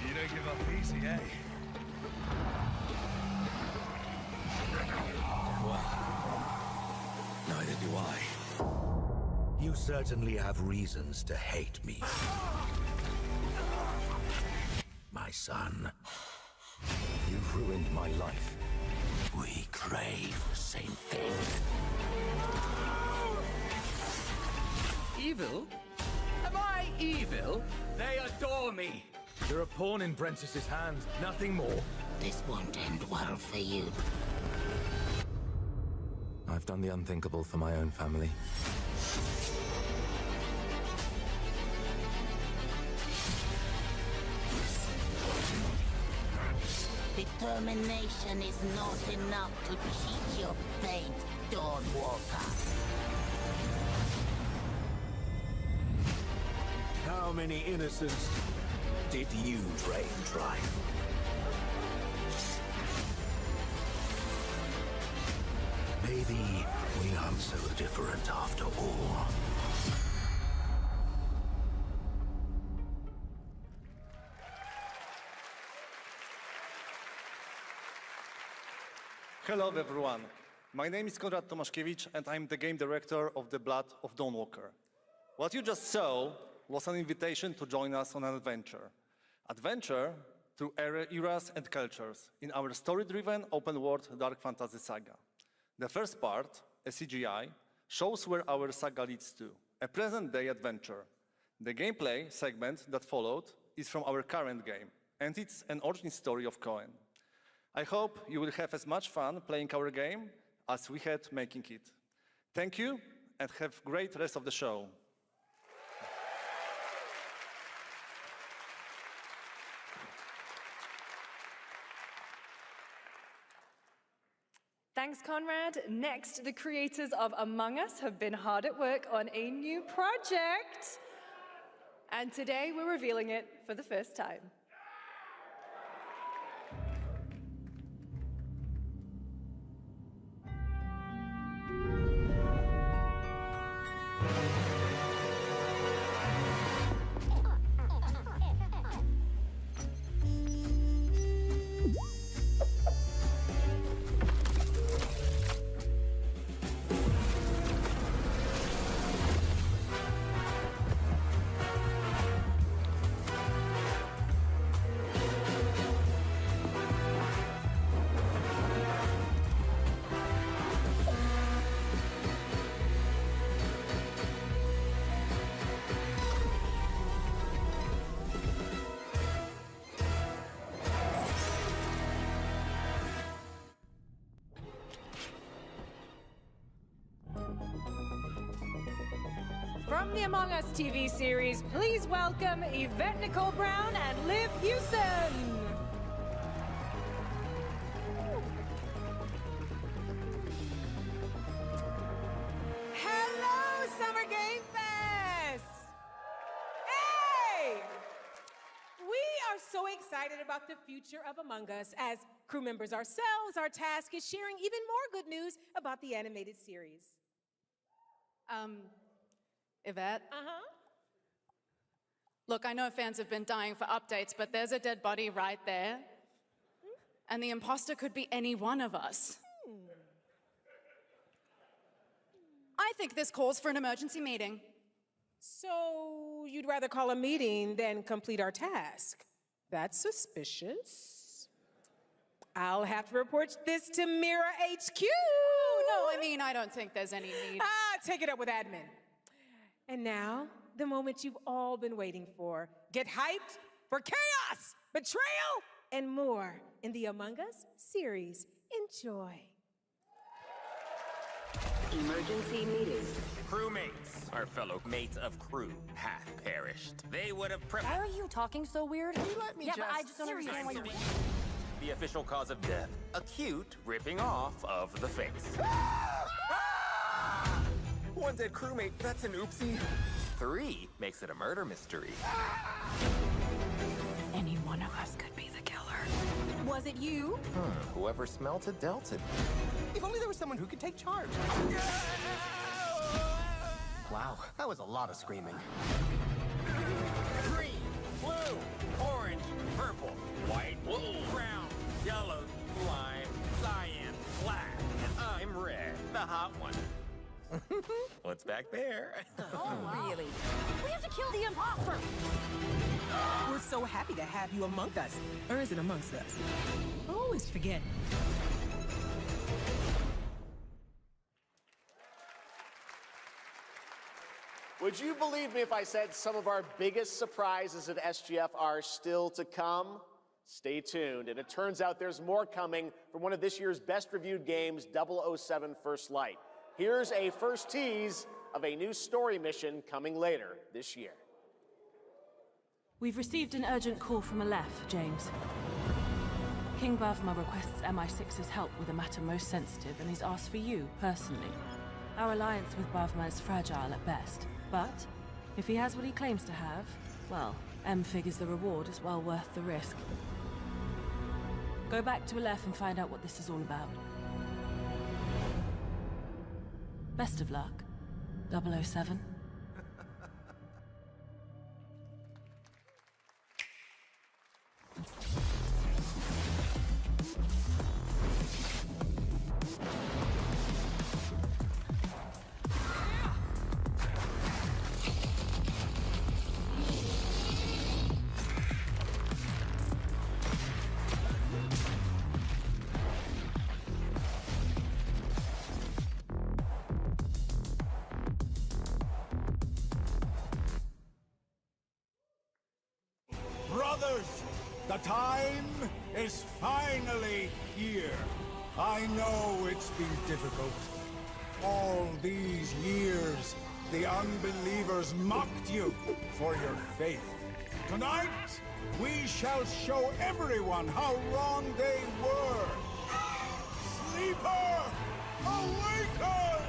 You don't give up easy, eh? Well, neither do I. You certainly have reasons to hate me. My son, you've ruined my life. We crave the same thing. Evil? Am I evil? They adore me. You're a pawn in Brentiss's hand, nothing more. This won't end well for you. I've done the unthinkable for my own family. Determination is not enough to cheat your fate, Dawnwalker. many innocents did you drain dry? Maybe we aren't so different after all. Hello everyone, my name is Konrad Tomaszkiewicz and I'm the game director of The Blood of Dawnwalker. What you just saw was an invitation to join us on an adventure. Adventure through eras and cultures in our story-driven open-world dark fantasy saga. The first part, a CGI, shows where our saga leads to, a present-day adventure. The gameplay segment that followed is from our current game, and it's an origin story of Cohen. I hope you will have as much fun playing our game as we had making it. Thank you, and have a great rest of the show. Thanks, Conrad. Next, the creators of Among Us have been hard at work on a new project. And today we're revealing it for the first time. From the Among Us TV series, please welcome Yvette Nicole Brown and Liv Hewson. Hello, Summer Game Fest! Hey! We are so excited about the future of Among Us. As crew members ourselves, our task is sharing even more good news about the animated series. Yvette? Uh-huh. Look, I know fans have been dying for updates, but there's a dead body right there. And the imposter could be any one of us. I think this calls for an emergency meeting. So you'd rather call a meeting than complete our task? That's suspicious. I'll have to report this to Mira HQ. Oh, no, I mean, I don't think there's any need. Take it up with admin. And now, the moment you've all been waiting for. Get hyped for chaos, betrayal, and more in the Among Us series. Enjoy. Emergency meeting. Crewmates, our fellow mates of crew, hath perished. They would have Why are you talking so weird? Can you let me but I just don't understand why you're... The official cause of death, acute ripping off of the face. One dead crewmate, that's an oopsie. 3 makes it a murder mystery. Any one of us could be the killer. Was it you? Whoever smelt it dealt it. If only there was someone who could take charge. Wow, that was a lot of screaming. Green, blue, orange, purple, white, brown, yellow, lime, cyan, black, and I'm red, the hot one. What's back there? Oh, really? We have to kill the imposter! We're so happy to have you among us. Or is it amongst us? I always forget. Would you believe me if I said some of our biggest surprises at SGF are still to come? Stay tuned, and it turns out there's more coming from one of this year's best-reviewed games, 007 First Light. Here's a first tease of a new story mission coming later this year. We've received an urgent call from Aleph, James. King Bavma requests MI6's help with a matter most sensitive and he's asked for you, personally. Our alliance with Bavma is fragile at best, but if he has what he claims to have, Well, M figures the reward is well worth the risk. Go back to Aleph and find out what this is all about. Best of luck, 007. Brothers, the time is finally here. I know it's been difficult. All these years, the unbelievers mocked you for your faith. Tonight, we shall show everyone how wrong they were. Sleeper, awaken!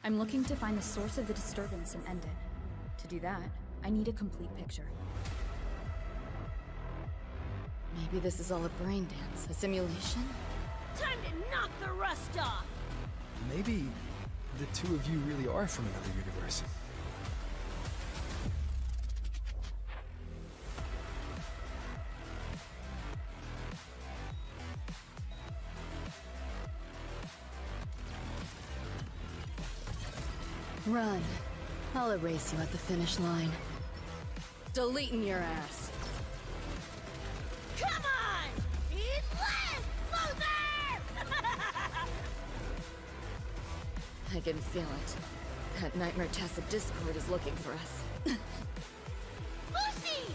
I'm looking to find the source of the disturbance and end it. To do that, I need a complete picture. Maybe this is all a brain dance, a simulation? Time to knock the rust off! Maybe the two of you really are from another universe. Run. I'll erase you at the finish line. Deleting your ass. Come on! Eat less, loser! I can feel it. That Nightmare Tacit Discord is looking for us. Lucy!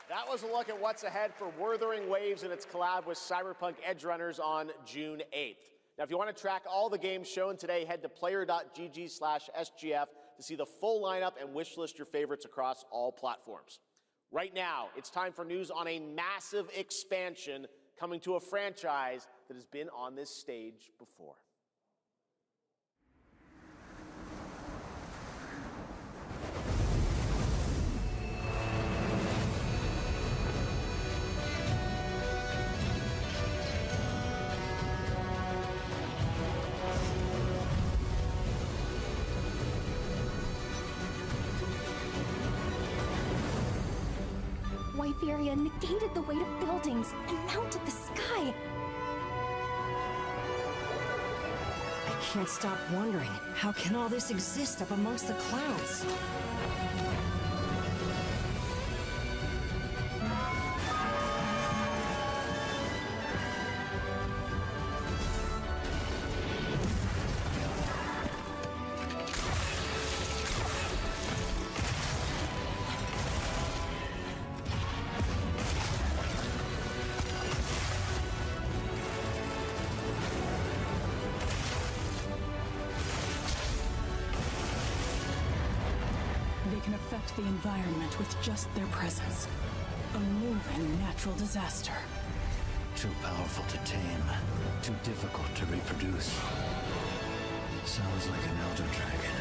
That was a look at what's ahead for Wuthering Waves and its collab with Cyberpunk Edgerunners on June 8th. Now, if you want to track all the games shown today, head to player.gg/SGF to see the full lineup and wishlist your favorites across all platforms. Right now, it's time for news on a massive expansion coming to a franchise that has been on this stage before. Wytheria negated the weight of buildings and mounted the sky. I can't stop wondering, how can all this exist up amongst the clouds? can affect the environment with just their presence. A moving natural disaster. Too powerful to tame. Too difficult to reproduce. Sounds like an elder dragon.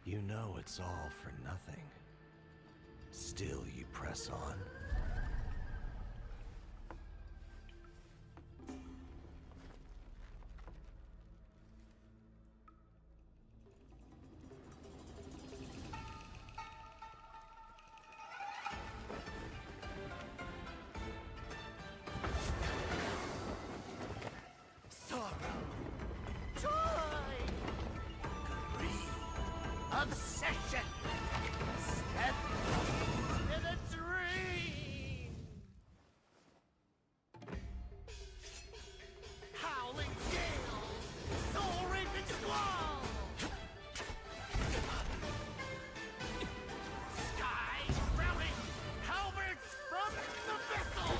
You know it's all for nothing. Still you press on. Obsession! Step in a dream! Howling gales! Soul-raping squall! Skies sprouting! Halberds from the vessel!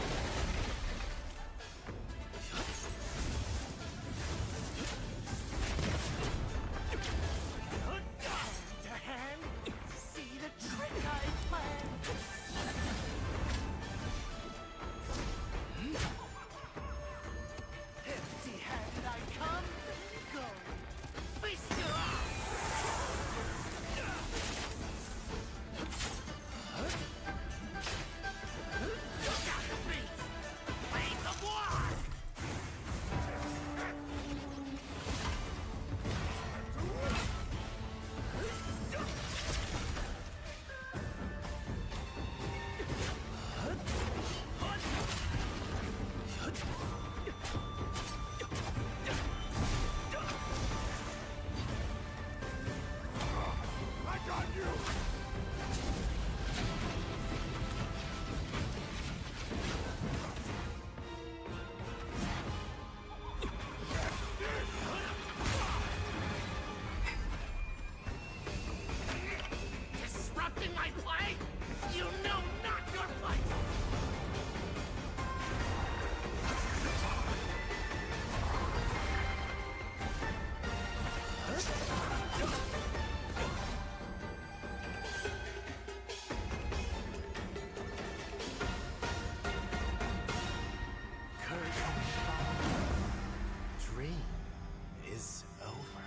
Empty-handed I come, go, feast your eyes! You got the beat! Blades of war! I got you! Disrupting my play? You know not your place! Curtain fall. Dream is over.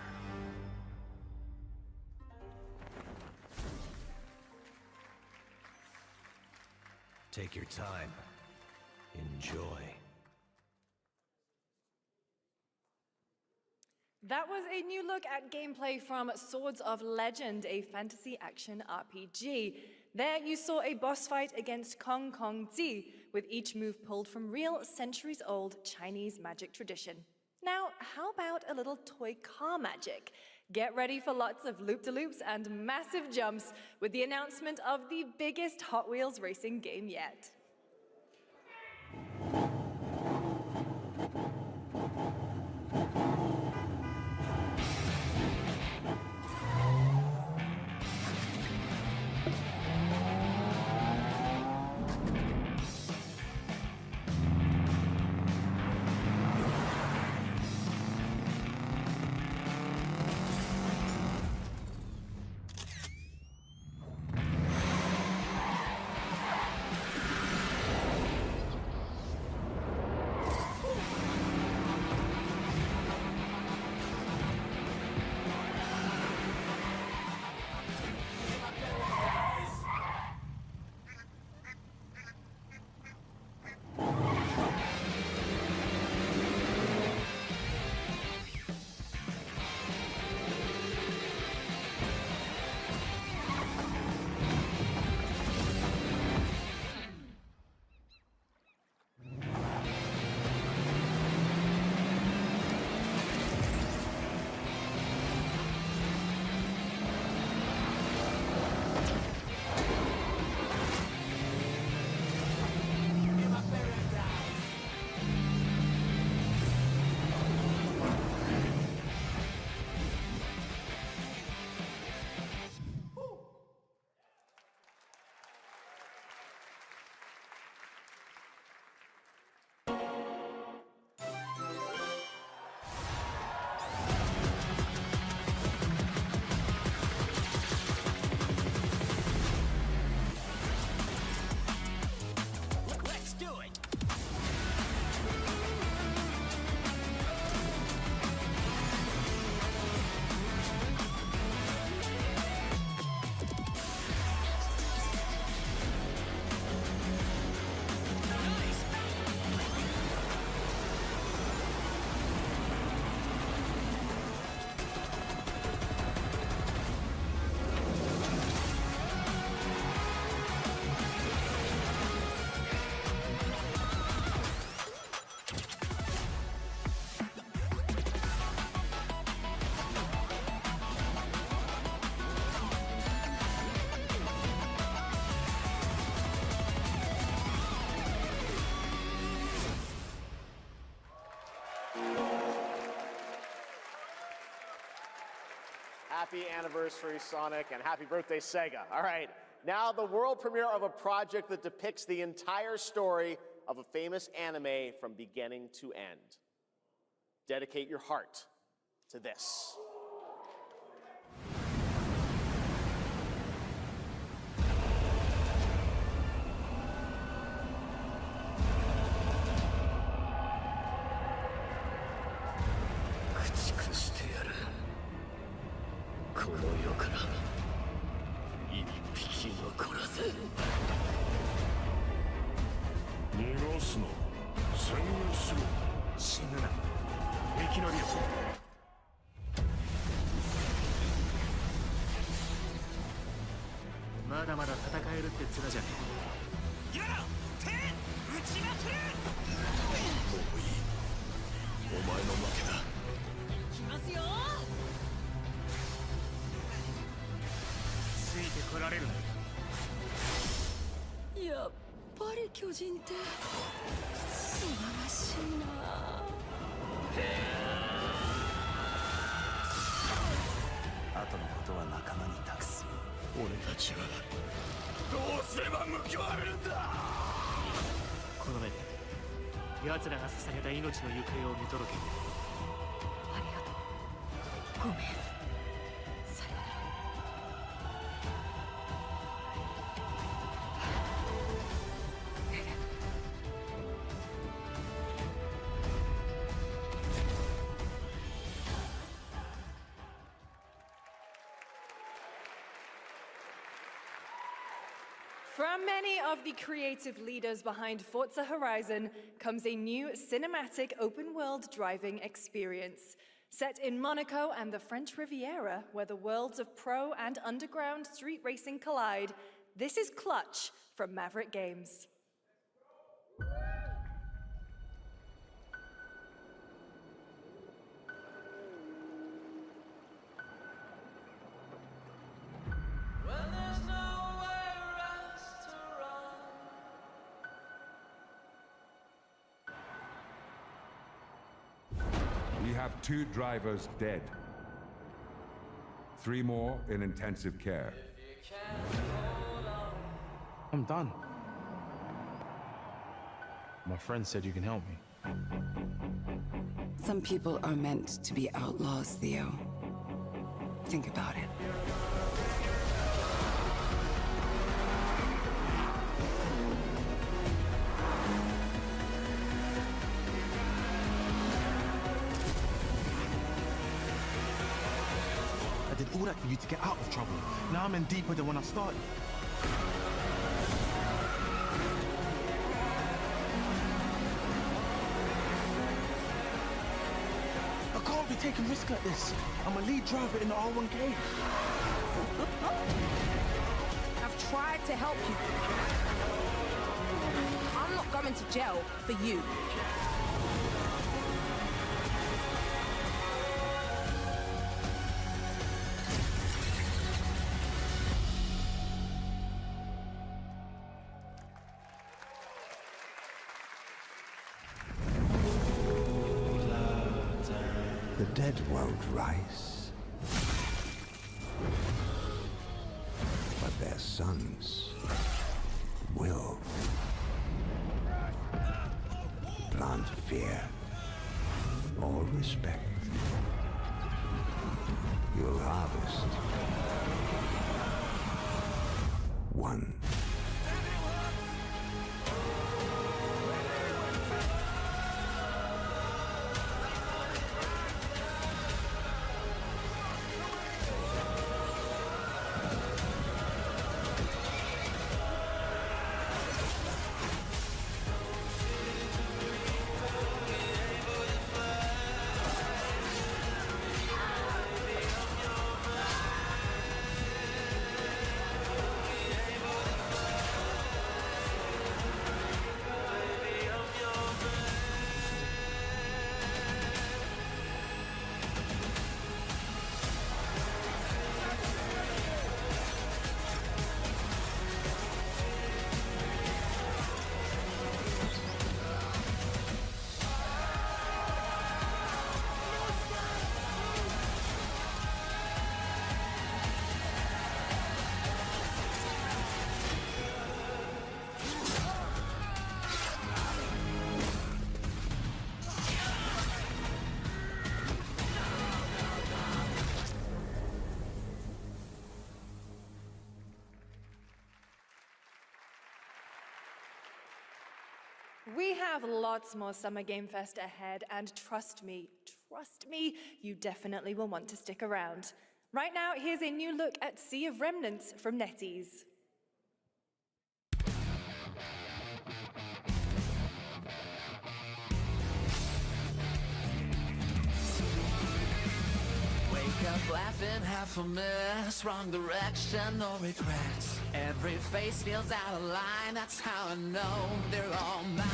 Take your time. Enjoy. That was a new look at gameplay from Swords of Legend, a fantasy action RPG. There you saw a boss fight against Kong Kong Zi, with each move pulled from real centuries-old Chinese magic tradition. Now, how about a little toy car magic? Get ready for lots of loop-de-loops and massive jumps with the announcement of the biggest Hot Wheels racing game yet. Happy anniversary, Sonic, and happy birthday, Sega. All right, now the world premiere of a project that depicts the entire story of a famous anime from beginning to end. Dedicate your heart to this.やっぱり巨人って素晴らしいな。後のことは仲間に託す。俺たちはどうすれば報われるんだ。この目で奴らが捧げた命の行方を見届ける。ありがとう。ごめん。さよなら。From many of the creative leaders behind Forza Horizon comes a new cinematic open-world driving experience. Set in Monaco and the French Riviera, where the worlds of pro and underground street racing collide, this is Clutch from Maverick Games. We have 2 drivers dead. 3 more in intensive care. I'm done. My friend said you can help me. Some people are meant to be outlaws, Theo. Think about it. I did all that for you to get out of trouble. Now I'm in deeper than when I started. I can't be taking risks like this. I'm a lead driver in the R1K. I've tried to help you. I'm not going to jail for you. The dead won't rise, but their sons will. Plant fear or respect. You'll harvest one. We have lots more Summer Game Fest ahead, and trust me, you definitely will want to stick around. Right now, here's a new look at Sea of Remnants from NetEase. Wake up laughing, half a mess, wrong direction, no regrets. Every face feels out of line, that's how I know they're all mine.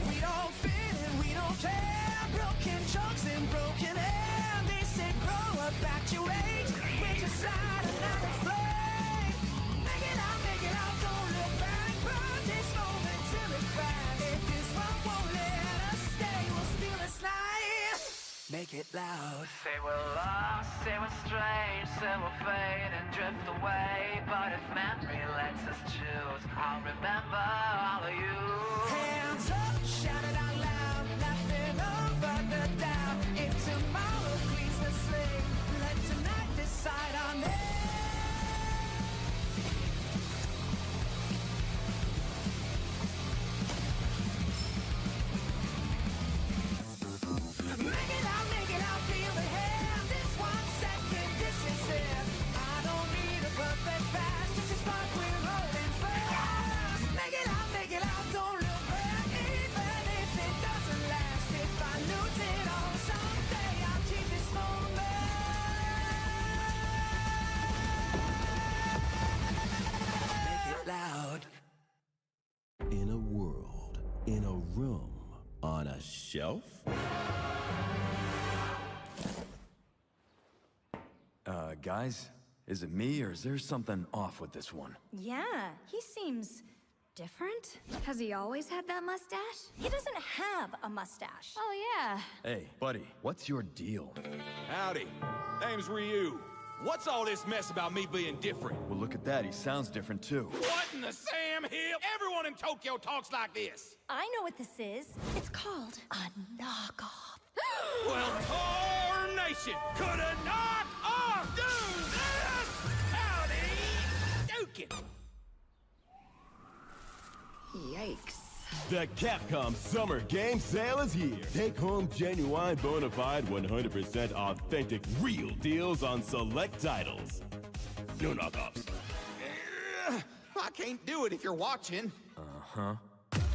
We don't fit and we don't care, broken jokes and broken air. They said grow up at your age, with your side another flame. Make it out, don't look back, burn this moment till it cracks. If this one won't let us stay, we'll steal this night. Make it loud. Say we're lost, say we're strange, say we'll fade and drift away. But if memory lets us choose, I'll remember all of you. Hands up, shout it out loud, laughing over the doubt. If tomorrow cleans the slate, let tonight decide on it. Make it out, feel the hand. This 1 second, this is it. I don't need a perfect pass, just a spark, we're rolling fast. Make it out, don't look back, even if it doesn't last. If I lose it all someday, I'll keep this moment. Make it loud. In a world, in a room, on a shelf? Guys, is it me or is there something off with this one? Yeah, he seems different. Has he always had that mustache? He doesn't have a mustache. Oh, yeah. Hey, buddy, what's your deal? Howdy. Name's Ryu. What's all this mess about me being different? Well, look at that. He sounds different, too. What in the Sam Hill? Everyone in Tokyo talks like this. I know what this is. It's called a knockoff. Well, tarnation! Could a knock off do this? Howdy, Dukin. Yikes. The Capcom Summer Game Sale is here. Take home genuine, bona fide, 100% authentic, real deals on select titles. No knockoffs. I can't do it if you're watching. Uh-huh.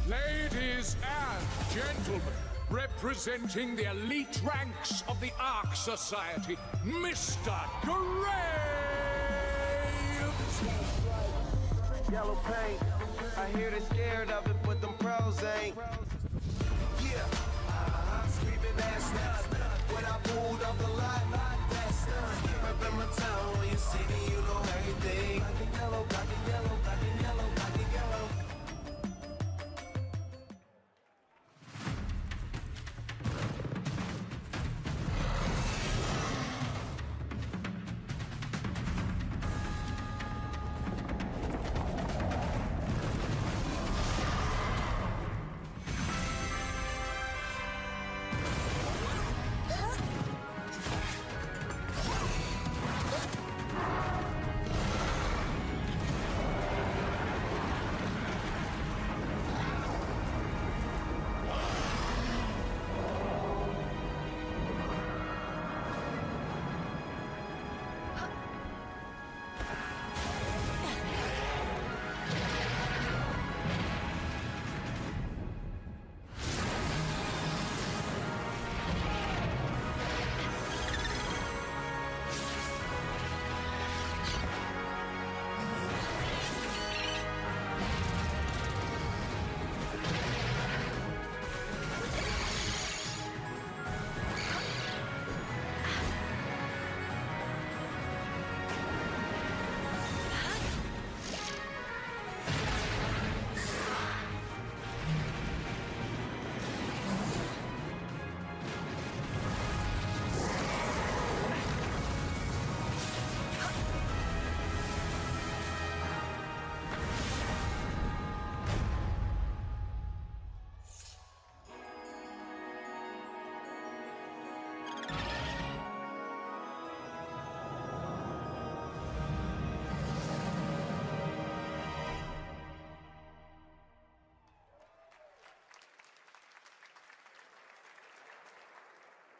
Ladies and gentlemen, representing the elite ranks of the Ark Society, Mr. Graves! Yellow paint, I hear they're scared of it, but them pros ain't. Yeah, screaming ass nuts. When I pulled up the lot, that's done. Reppin' my town, when you see me, you know everything. Black and yellow, black and yellow, black and yellow, black and yellow.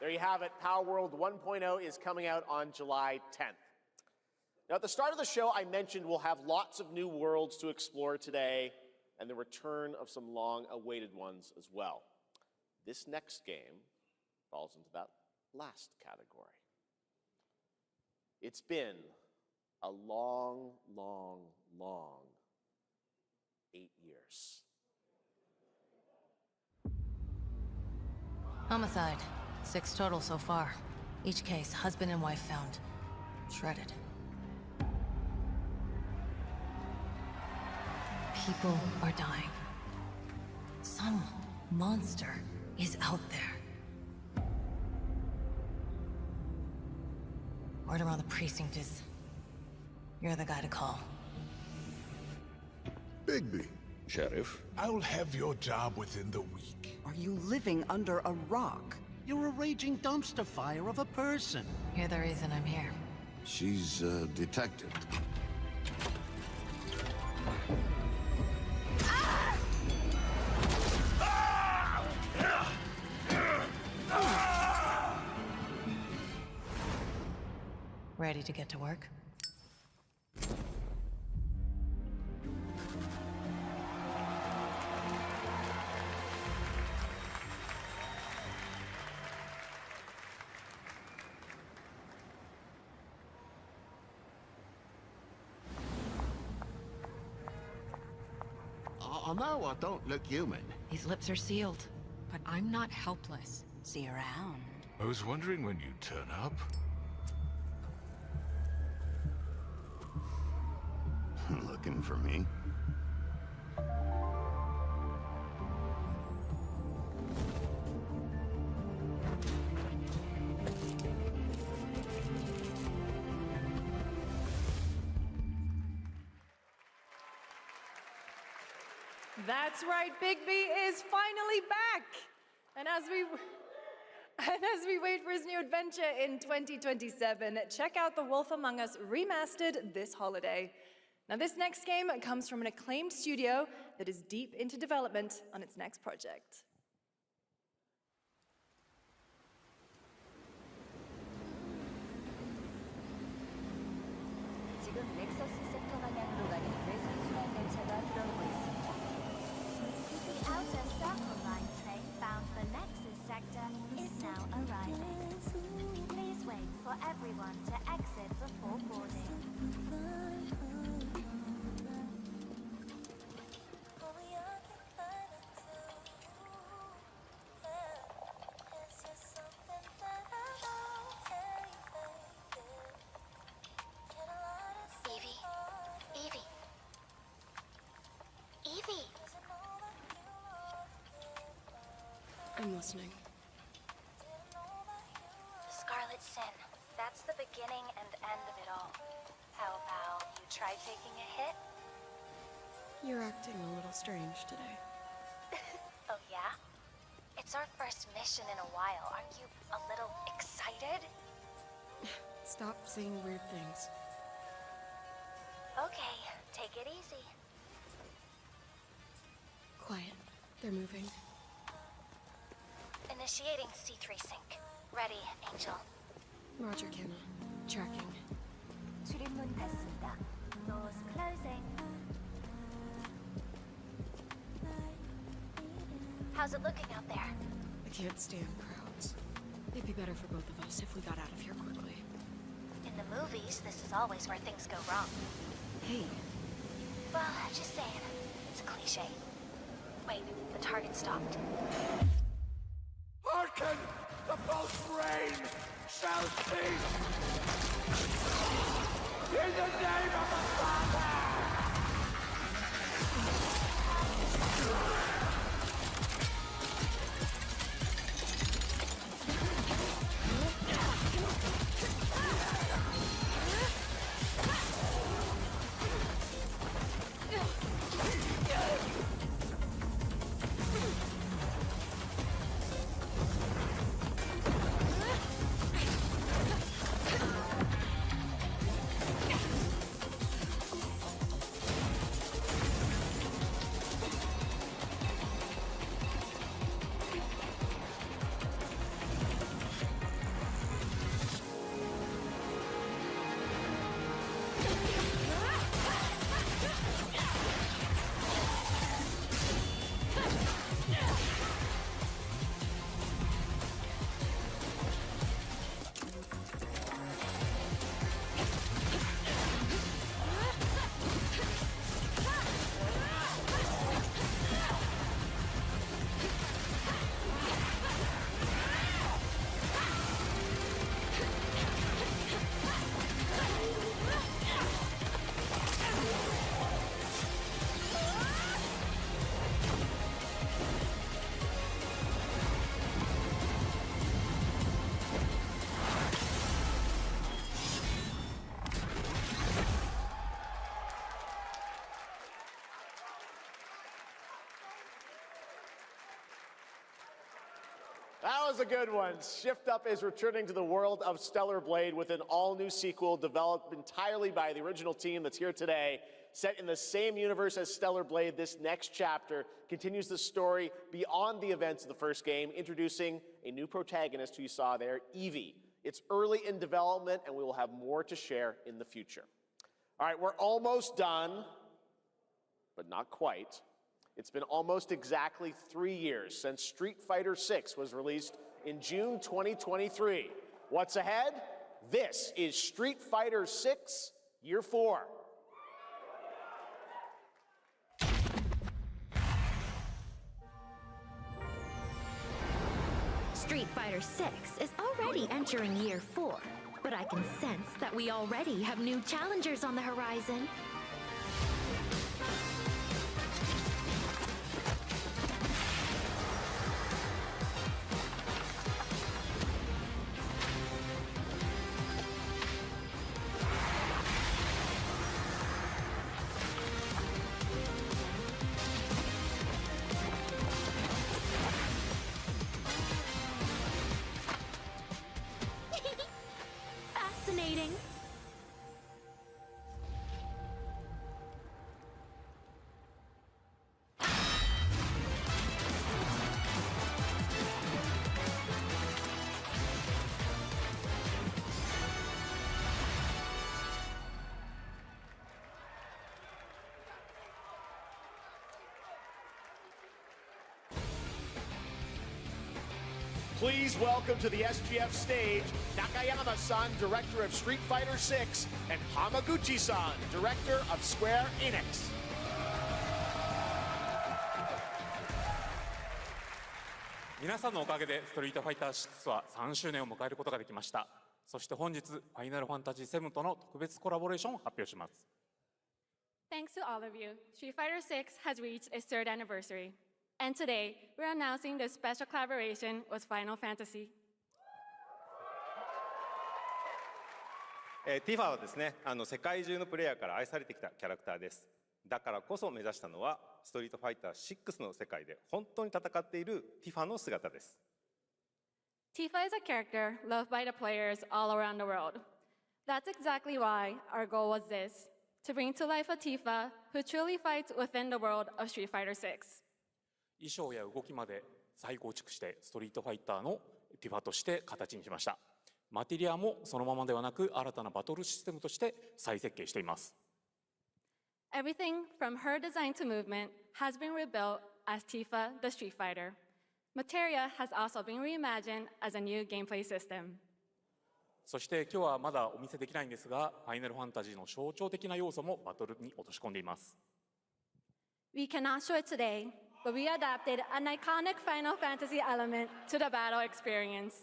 There you have it. Power World 1.0 is coming out on July 10th. Now, at the start of the show, I mentioned we'll have lots of new worlds to explore today and the return of some long-awaited ones as well. This next game falls into that last category. It's been a long, long, long 8 years. Homicide. 6 total so far. Each case, husband and wife found. Shredded. People are dying. Some monster is out there. Word around the precinct is... you're the guy to call. Bigby. Sheriff? I'll have your job within the week. Are you living under a rock? You're a raging dumpster fire of a person. You're the reason I'm here. She's a detective. Ready to get to work? Oh, no, I don't look human. These lips are sealed, but I'm not helpless. See you around. I was wondering when you'd turn up. Looking for me? That's right, Bigby is finally back! And as we wait for his new adventure in 2027, check out The Wolf Among Us Remastered this holiday. Now, this next game comes from an acclaimed studio that is deep into development on its next project. 지금 넥서스 섹터 방향으로 가는 외선 순환 열차가 들어오고 있습니다. The outer circle line train bound for Nexus sector is now arriving. Please wait for everyone to exit before boarding. Evie! I'm listening. The Scarlet Sin. That's the beginning and end of it all. How about you try taking a hit? You're acting a little strange today. Oh yeah? It's our first mission in a while. Aren't you a little excited? Stop saying weird things. Okay, take it easy. Quiet. They're moving. Initiating C3 sync. Ready, Angel. Roger, Kenna. Tracking. 출입문 닫습니다. Doors closing. How's it looking out there? I can't stand crowds. It'd be better for both of us if we got out of here quickly. In the movies, this is always where things go wrong. Hey. Well, just saying. It's a cliche. Wait, the target stopped. Hearken! The pulse rain shall cease! In the name of the Father! That was a good one. Shift Up is returning to the world of Stellar Blade with an all-new sequel developed entirely by the original team that's here today. Set in the same universe as Stellar Blade, this next chapter continues the story beyond the events of the first game, introducing a new protagonist who you saw there, Evie. It's early in development, and we will have more to share in the future. All right, we're almost done, but not quite. It's been almost exactly 3 years since Street Fighter VI was released in June 2023. What's ahead? This is Street Fighter VI Year 4. Street Fighter VI is already entering Year 4, but I can sense that we already have new challengers on the horizon. Fascinating. Please welcome to the SGF stage, Nakayama-san, director of Street Fighter VI, and Hamaguchi-san, director of Square Enix. 皆さんのおかげでストリートファイター6は3周年を迎えることができました。そして本日、ファイナルファンタジー7との特別コラボレーションを発表します。Thanks to all of you, Street Fighter VI has reached its 3rd anniversary. And today, we're announcing this special collaboration with Final Fantasy. Tifa はですね、世界中のプレイヤーから愛されてきたキャラクターです。だからこそ目指したのは、ストリートファイター6の世界で本当に戦っているティファの姿です。Tifa is a character loved by the players all around the world. That's exactly why our goal was this, to bring to life a Tifa who truly fights within the world of Street Fighter VI. 衣装や動きまで再構築してストリートファイターのティファとして形にしました。マテリアもそのままではなく新たなバトルシステムとして再設計しています。Everything from her design to movement has been rebuilt as Tifa the Street Fighter. Materia has also been reimagined as a new gameplay system. そして今日はまだお見せできないんですが、ファイナルファンタジーの象徴的な要素もバトルに落とし込んでいます。We cannot show it today, but we adapted an iconic Final Fantasy element to the battle experience.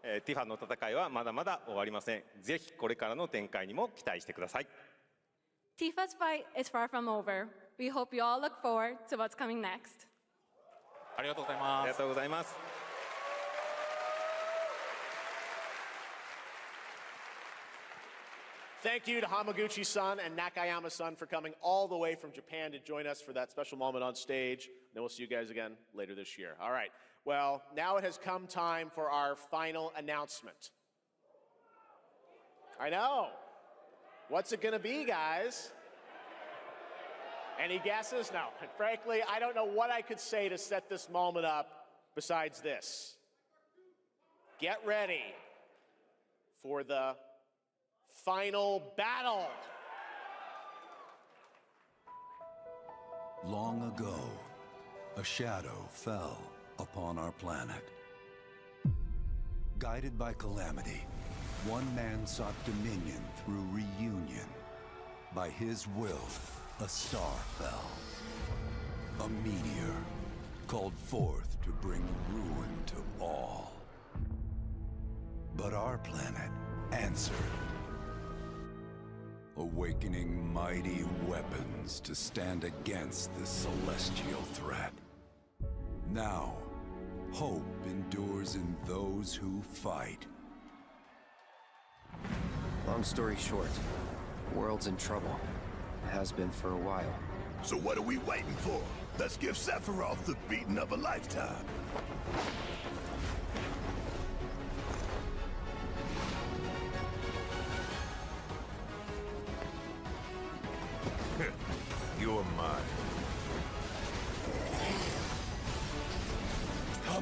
ティファの戦いはまだまだ終わりません。ぜひこれからの展開にも期待してください。Tifa's fight is far from over. We hope you all look forward to what's coming next. ありがとうございます。ありがとうございます。Thank you to Hamaguchi-san and Nakayama-san for coming all the way from Japan to join us for that special moment on stage. Then we'll see you guys again later this year. All right. Well, now it has come time for our final announcement. I know. What's it going to be, guys? Any guesses? No. And frankly, I don't know what I could say to set this moment up besides this. Get ready for the final battle. Long ago, a shadow fell upon our planet. Guided by calamity, one man sought dominion through reunion. By his will, a star fell. A meteor called forth to bring ruin to all. But our planet answered, awakening mighty weapons to stand against this celestial threat. Now, hope endures in those who fight. Long story short, the world's in trouble. Has been for a while. So what are we waiting for? Let's give Sephiroth the beating of a lifetime.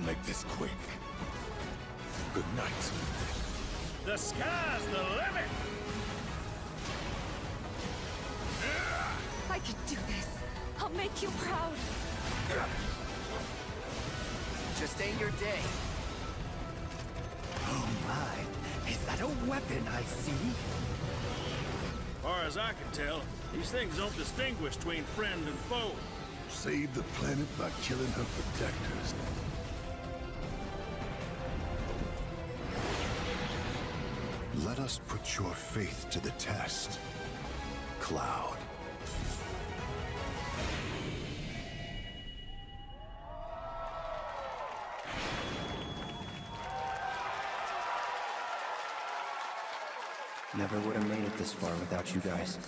make this quick. Good night. The sky's the limit! I can do this. I'll make you proud. Just ain't your day. Oh my, is that a weapon I see? Far as I can tell, these things don't distinguish between friend and foe. Save the planet by killing her protectors. Let us put your faith to the test, Cloud. Never would have made it this far without you guys.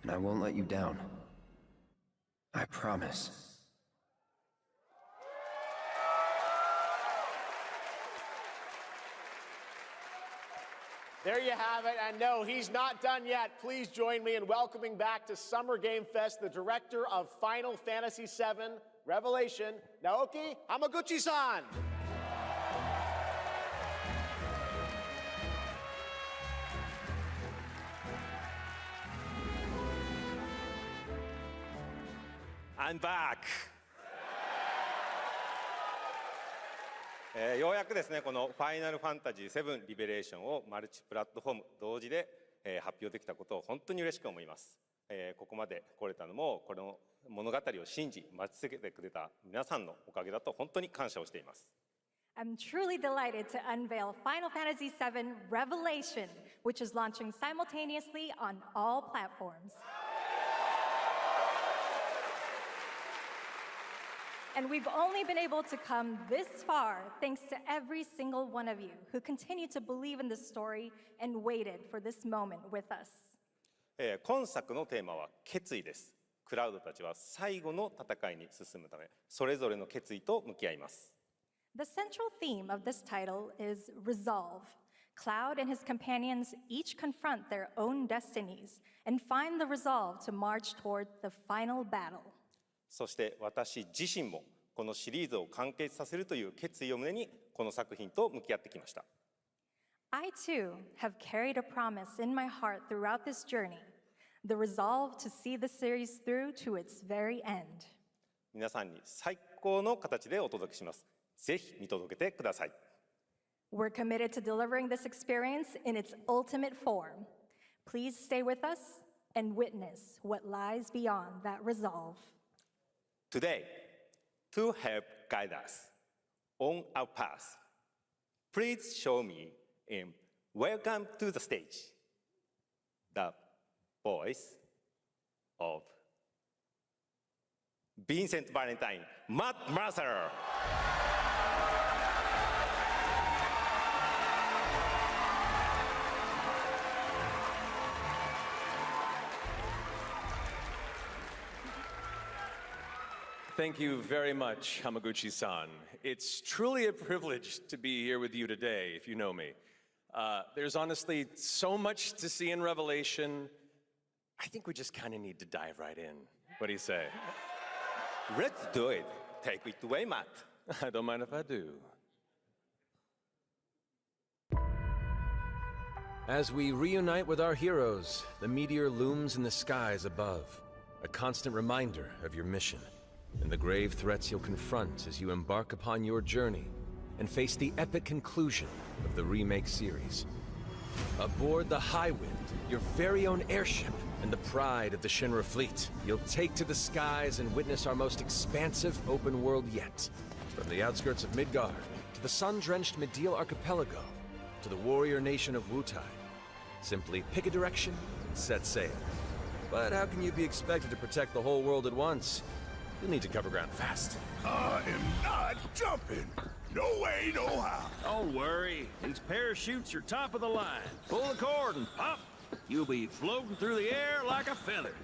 And I won't let you down. I promise. There you have it, and no, he's not done yet. Please join me in welcoming back to Summer Game Fest the director of Final Fantasy VII Revelation, Naoki Hamaguchi-san. I'm back! ようやくですね、このファイナルファンタジー7リベレーションをマルチプラットフォーム同時で、発表できたことを本当に嬉しく思います。ここまで来れたのも、この物語を信じ、待ち続けてくれた皆さんのおかげだと本当に感謝をしています。I'm truly delighted to unveil Final Fantasy VII Revelation, which is launching simultaneously on all platforms. And we've only been able to come this far thanks to every single one of you who continue to believe in this story and waited for this moment with us. 今作のテーマは決意です。クラウドたちは最後の戦いに進むため、それぞれの決意と向き合います。The central theme of this title is resolve. Cloud and his companions each confront their own destinies and find the resolve to march toward the final battle. そして私自身もこのシリーズを完結させるという決意を胸にこの作品と向き合ってきました。I too have carried a promise in my heart throughout this journey, the resolve to see the series through to its very end. 皆さんに最高の形でお届けします。ぜひ見届けてください。We're committed to delivering this experience in its ultimate form. Please stay with us and witness what lies beyond that resolve. Today, to help guide us on our path, please show me and welcome to the stage the voice of Vincent Valentine, Matt Mercer. Thank you very much, Hamaguchi-san. It's truly a privilege to be here with you today, if you know me. There's honestly so much to see in Revelation. I think we just kind of need to dive right in. What do you say? Let's do it. Take it away, Matt. I don't mind if I do. As we reunite with our heroes, the meteor looms in the skies above, a constant reminder of your mission and the grave threats you'll confront as you embark upon your journey and face the epic conclusion of the remake series. Aboard the Highwind, your very own airship and the pride of the Shinra fleet, you'll take to the skies and witness our most expansive open world yet. From the outskirts of Midgard, to the sun-drenched Medial Archipelago, to the warrior nation of Wutai. Simply pick a direction and set sail. But how can you be expected to protect the whole world at once? You'll need to cover ground fast. I am not jumping. No way, no how. Don't worry. These parachutes are top of the line. Pull the cord and pop. You'll be floating through the air like a feather.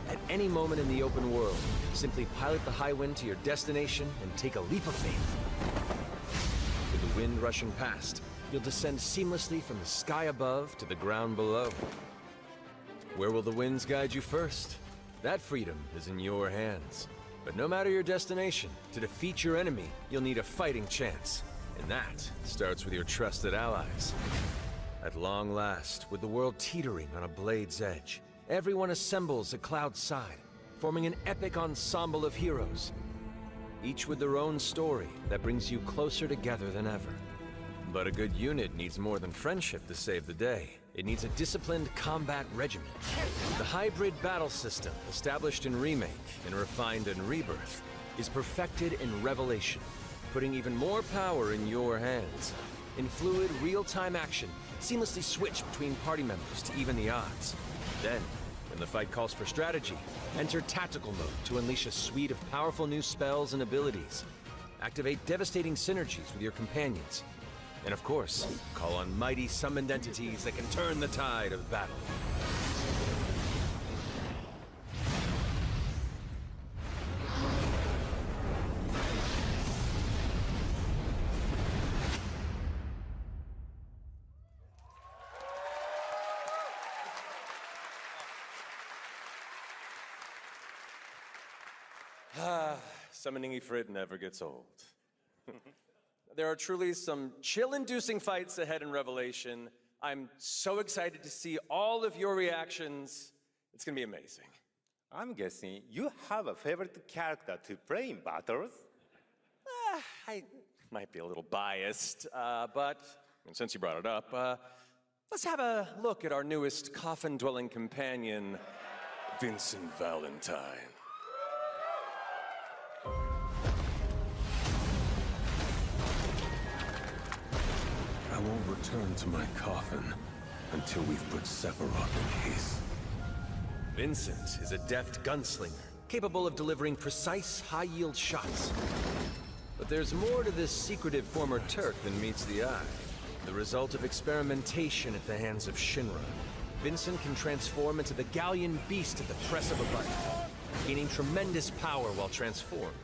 At any moment in the open world, simply pilot the Highwind to your destination and take a leap of faith. With the wind rushing past, you'll descend seamlessly from the sky above to the ground below. Where will the winds guide you first? That freedom is in your hands. But no matter your destination, to defeat your enemy, you'll need a fighting chance. And that starts with your trusted allies. At long last, with the world teetering on a blade's edge, everyone assembles at Cloud's side, forming an epic ensemble of heroes, each with their own story that brings you closer together than ever. But a good unit needs more than friendship to save the day. It needs a disciplined combat regimen. The hybrid battle system, established in Remake and refined in Rebirth, is perfected in Revelation, putting even more power in your hands. In fluid, real-time action, seamlessly switch between party members to even the odds. Then, when the fight calls for strategy, enter tactical mode to unleash a suite of powerful new spells and abilities. Activate devastating synergies with your companions. And of course, call on mighty summoned entities that can turn the tide of battle. Summoning Ifrit never gets old. There are truly some chill-inducing fights ahead in Revelation. I'm so excited to see all of your reactions. It's gonna be amazing. I'm guessing you have a favorite character to play in battles? I might be a little biased, but since you brought it up, let's have a look at our newest coffin-dwelling companion, Vincent Valentine. I won't return to my coffin until we've put Sephiroth in his. Vincent is a deft gunslinger, capable of delivering precise, high-yield shots. But there's more to this secretive former Turk than meets the eye. The result of experimentation at the hands of Shinra, Vincent can transform into the Galleon beast at the press of a button, gaining tremendous power while transformed.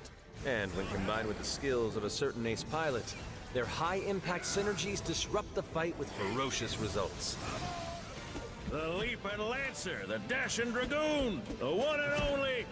And when combined with the skills of a certain ace pilot, their high-impact synergies disrupt the fight with ferocious results. The Leaping Lancer, the Dashing Dragoon, the one and only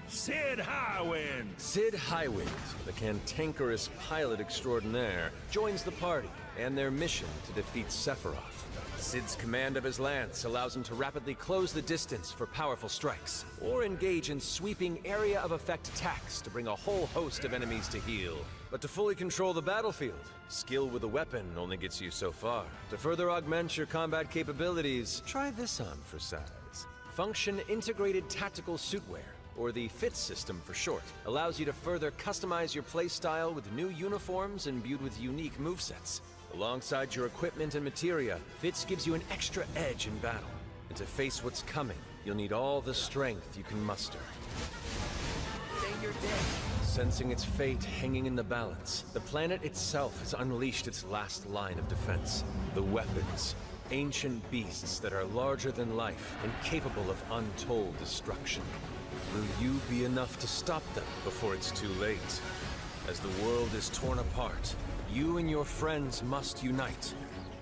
Sid Highwind. Sid Highwind, the cantankerous pilot extraordinaire, joins the party and their mission to defeat Sephiroth. Sid's command of his lance allows him to rapidly close the distance for powerful strikes, or engage in sweeping area of effect attacks to bring a whole host of enemies to heel. But to fully control the battlefield, skill with a weapon only gets you so far. To further augment your combat capabilities, try this on for size. Function Integrated Tactical Suitwear, or the FIT system for short, allows you to further customize your playstyle with new uniforms imbued with unique movesets. Alongside your equipment and materia, FITS gives you an extra edge in battle. And to face what's coming, you'll need all the strength you can muster. Say you're dead. Sensing its fate hanging in the balance, the planet itself has unleashed its last line of defense. The weapons, ancient beasts that are larger than life and capable of untold destruction. Will you be enough to stop them before it's too late? As the world is torn apart, you and your friends must unite.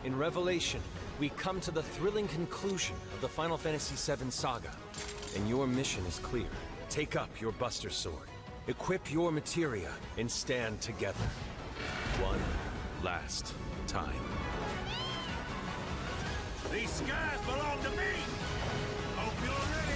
In Revelation, we come to the thrilling conclusion of the Final Fantasy VII saga. And your mission is clear. Take up your Buster Sword, equip your materia, and stand together. One last time. These skies belong to me! Hope you're ready!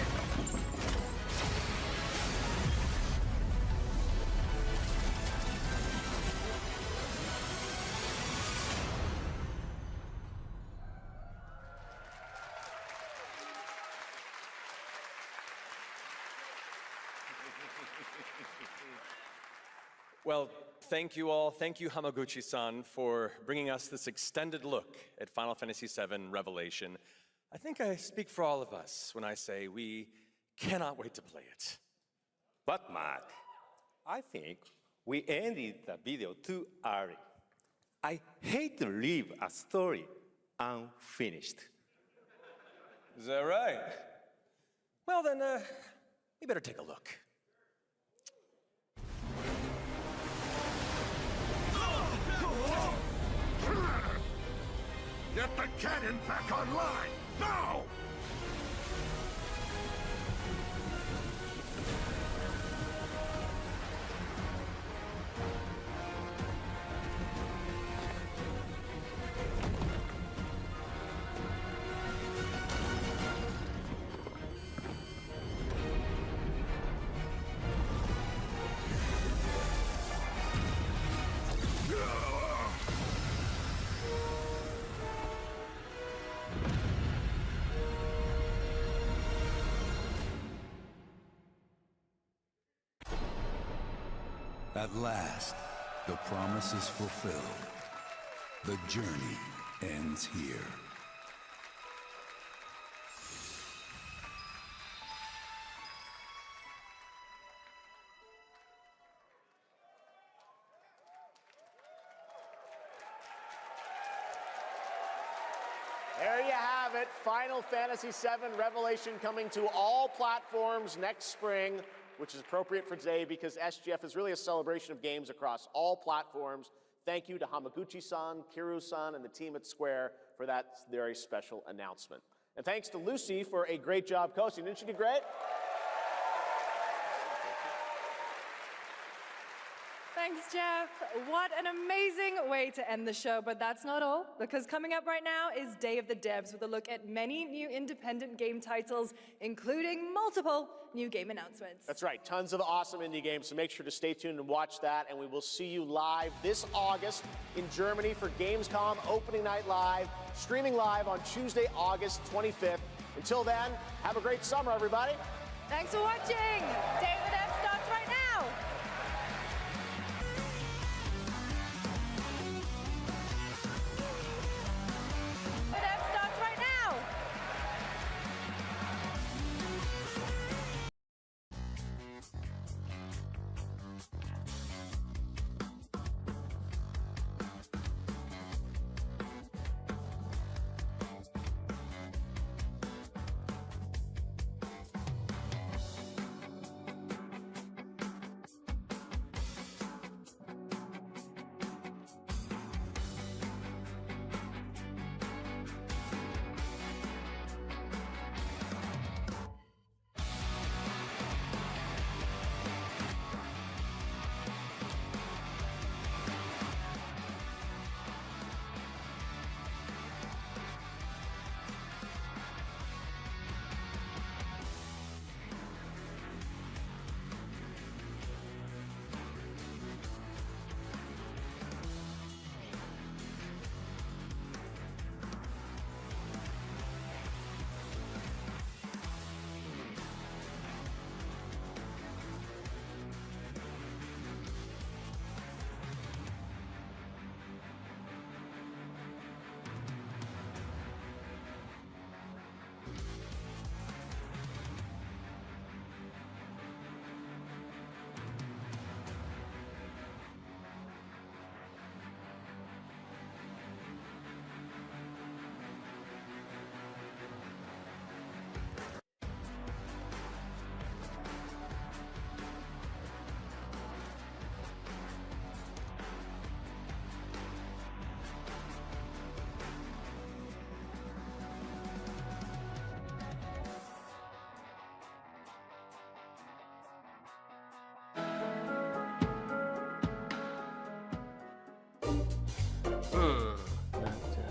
Well, thank you all. Thank you, Hamaguchi-san, for bringing us this extended look at Final Fantasy VII Revelation. I think I speak for all of us when I say we cannot wait to play it. But Mark, I think we ended the video too early. I hate to leave a story unfinished. Is that right? Well then, we better take a look. Get the cannon back online, now! At last, the promise is fulfilled. The journey ends here. There you have it. Final Fantasy VII Revelation coming to all platforms next spring, which is appropriate for today because SGF is really a celebration of games across all platforms. Thank you to Hamaguchi-san, Kiru-san, and the team at Square for that very special announcement. And thanks to Lucy for a great job coaching. Didn't she do great? Thanks, Jeff. What an amazing way to end the show, but that's not all, because coming up right now is Day of the Devs with a look at many new independent game titles, including multiple new game announcements. That's right, tons of awesome indie games, so make sure to stay tuned and watch that, and we will see you live this August in Germany for Gamescom Opening Night Live, streaming live on Tuesday, August 25th. Until then, have a great summer, everybody. Thanks for watching. Day of the Devs starts right now.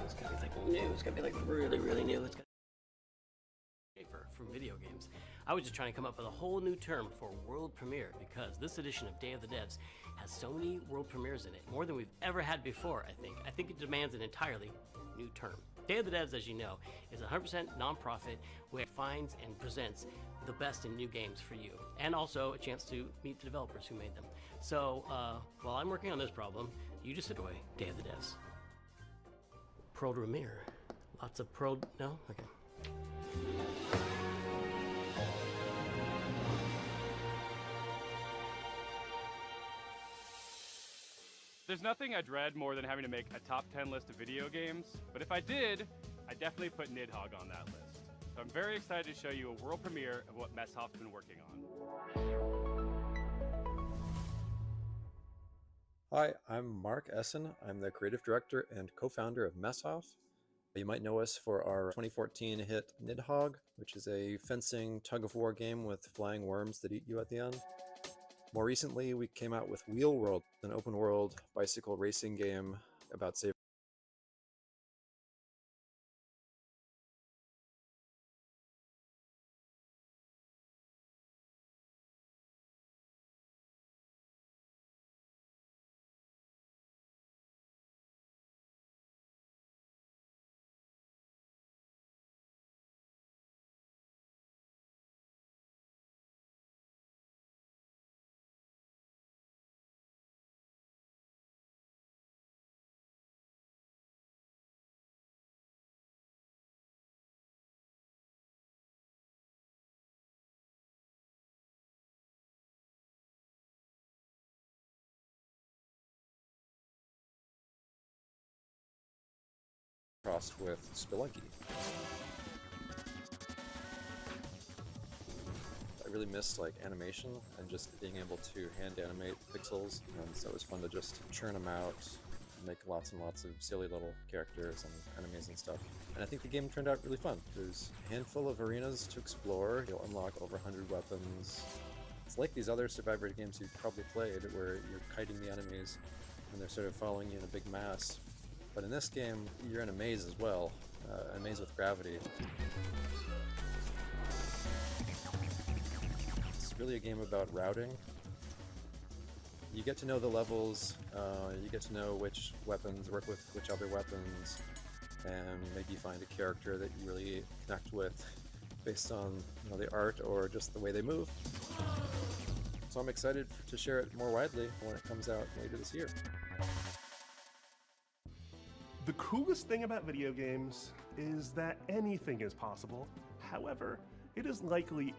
It's gotta be like new. It's gotta be like really, really new. It's gotta be from video games. I was just trying to come up with a whole new term for world premiere because this edition of Day of the Devs has so many world premieres in it, more than we've ever had before. I think it demands an entirely new term. Day of the Devs, as you know, is a 100% nonprofit where it finds and presents the best in new games for you, and also a chance to meet the developers who made them. So while I'm working on this problem, you just sit away. Day of the Devs. Pro premiere. Lots of pro. No? Okay. There's nothing I dread more than having to make a top 10 list of video games, but if I did, I'd definitely put Nidhogg on that list. So I'm very excited to show you a world premiere of what Messhoff's been working on. Hi, I'm Mark Essen. I'm the creative director and co-founder of Messhoff. You might know us for our 2014 hit Nidhogg, which is a fencing tug-of-war game with flying worms that eat you at the end. More recently, we came out with Wheel World, an open-world bicycle racing game about saving crossed with Spelunky. I really missed like animation and just being able to hand animate pixels, and so it was fun to just churn them out, make lots and lots of silly little characters and enemies and stuff. And I think the game turned out really fun. There's a handful of arenas to explore. You'll unlock over 100 weapons. It's like these other Survivor games you've probably played where you're kiting the enemies and they're sort of following you in a big mass. But in this game, you're in a maze as well, a maze with gravity. It's really a game about routing. You get to know the levels, you get to know which weapons work with which other weapons, and maybe find a character that you really connect with based on the art or just the way they move. So I'm excited to share it more widely when it comes out later this year. The coolest thing about video games is that anything is possible. However, it is likely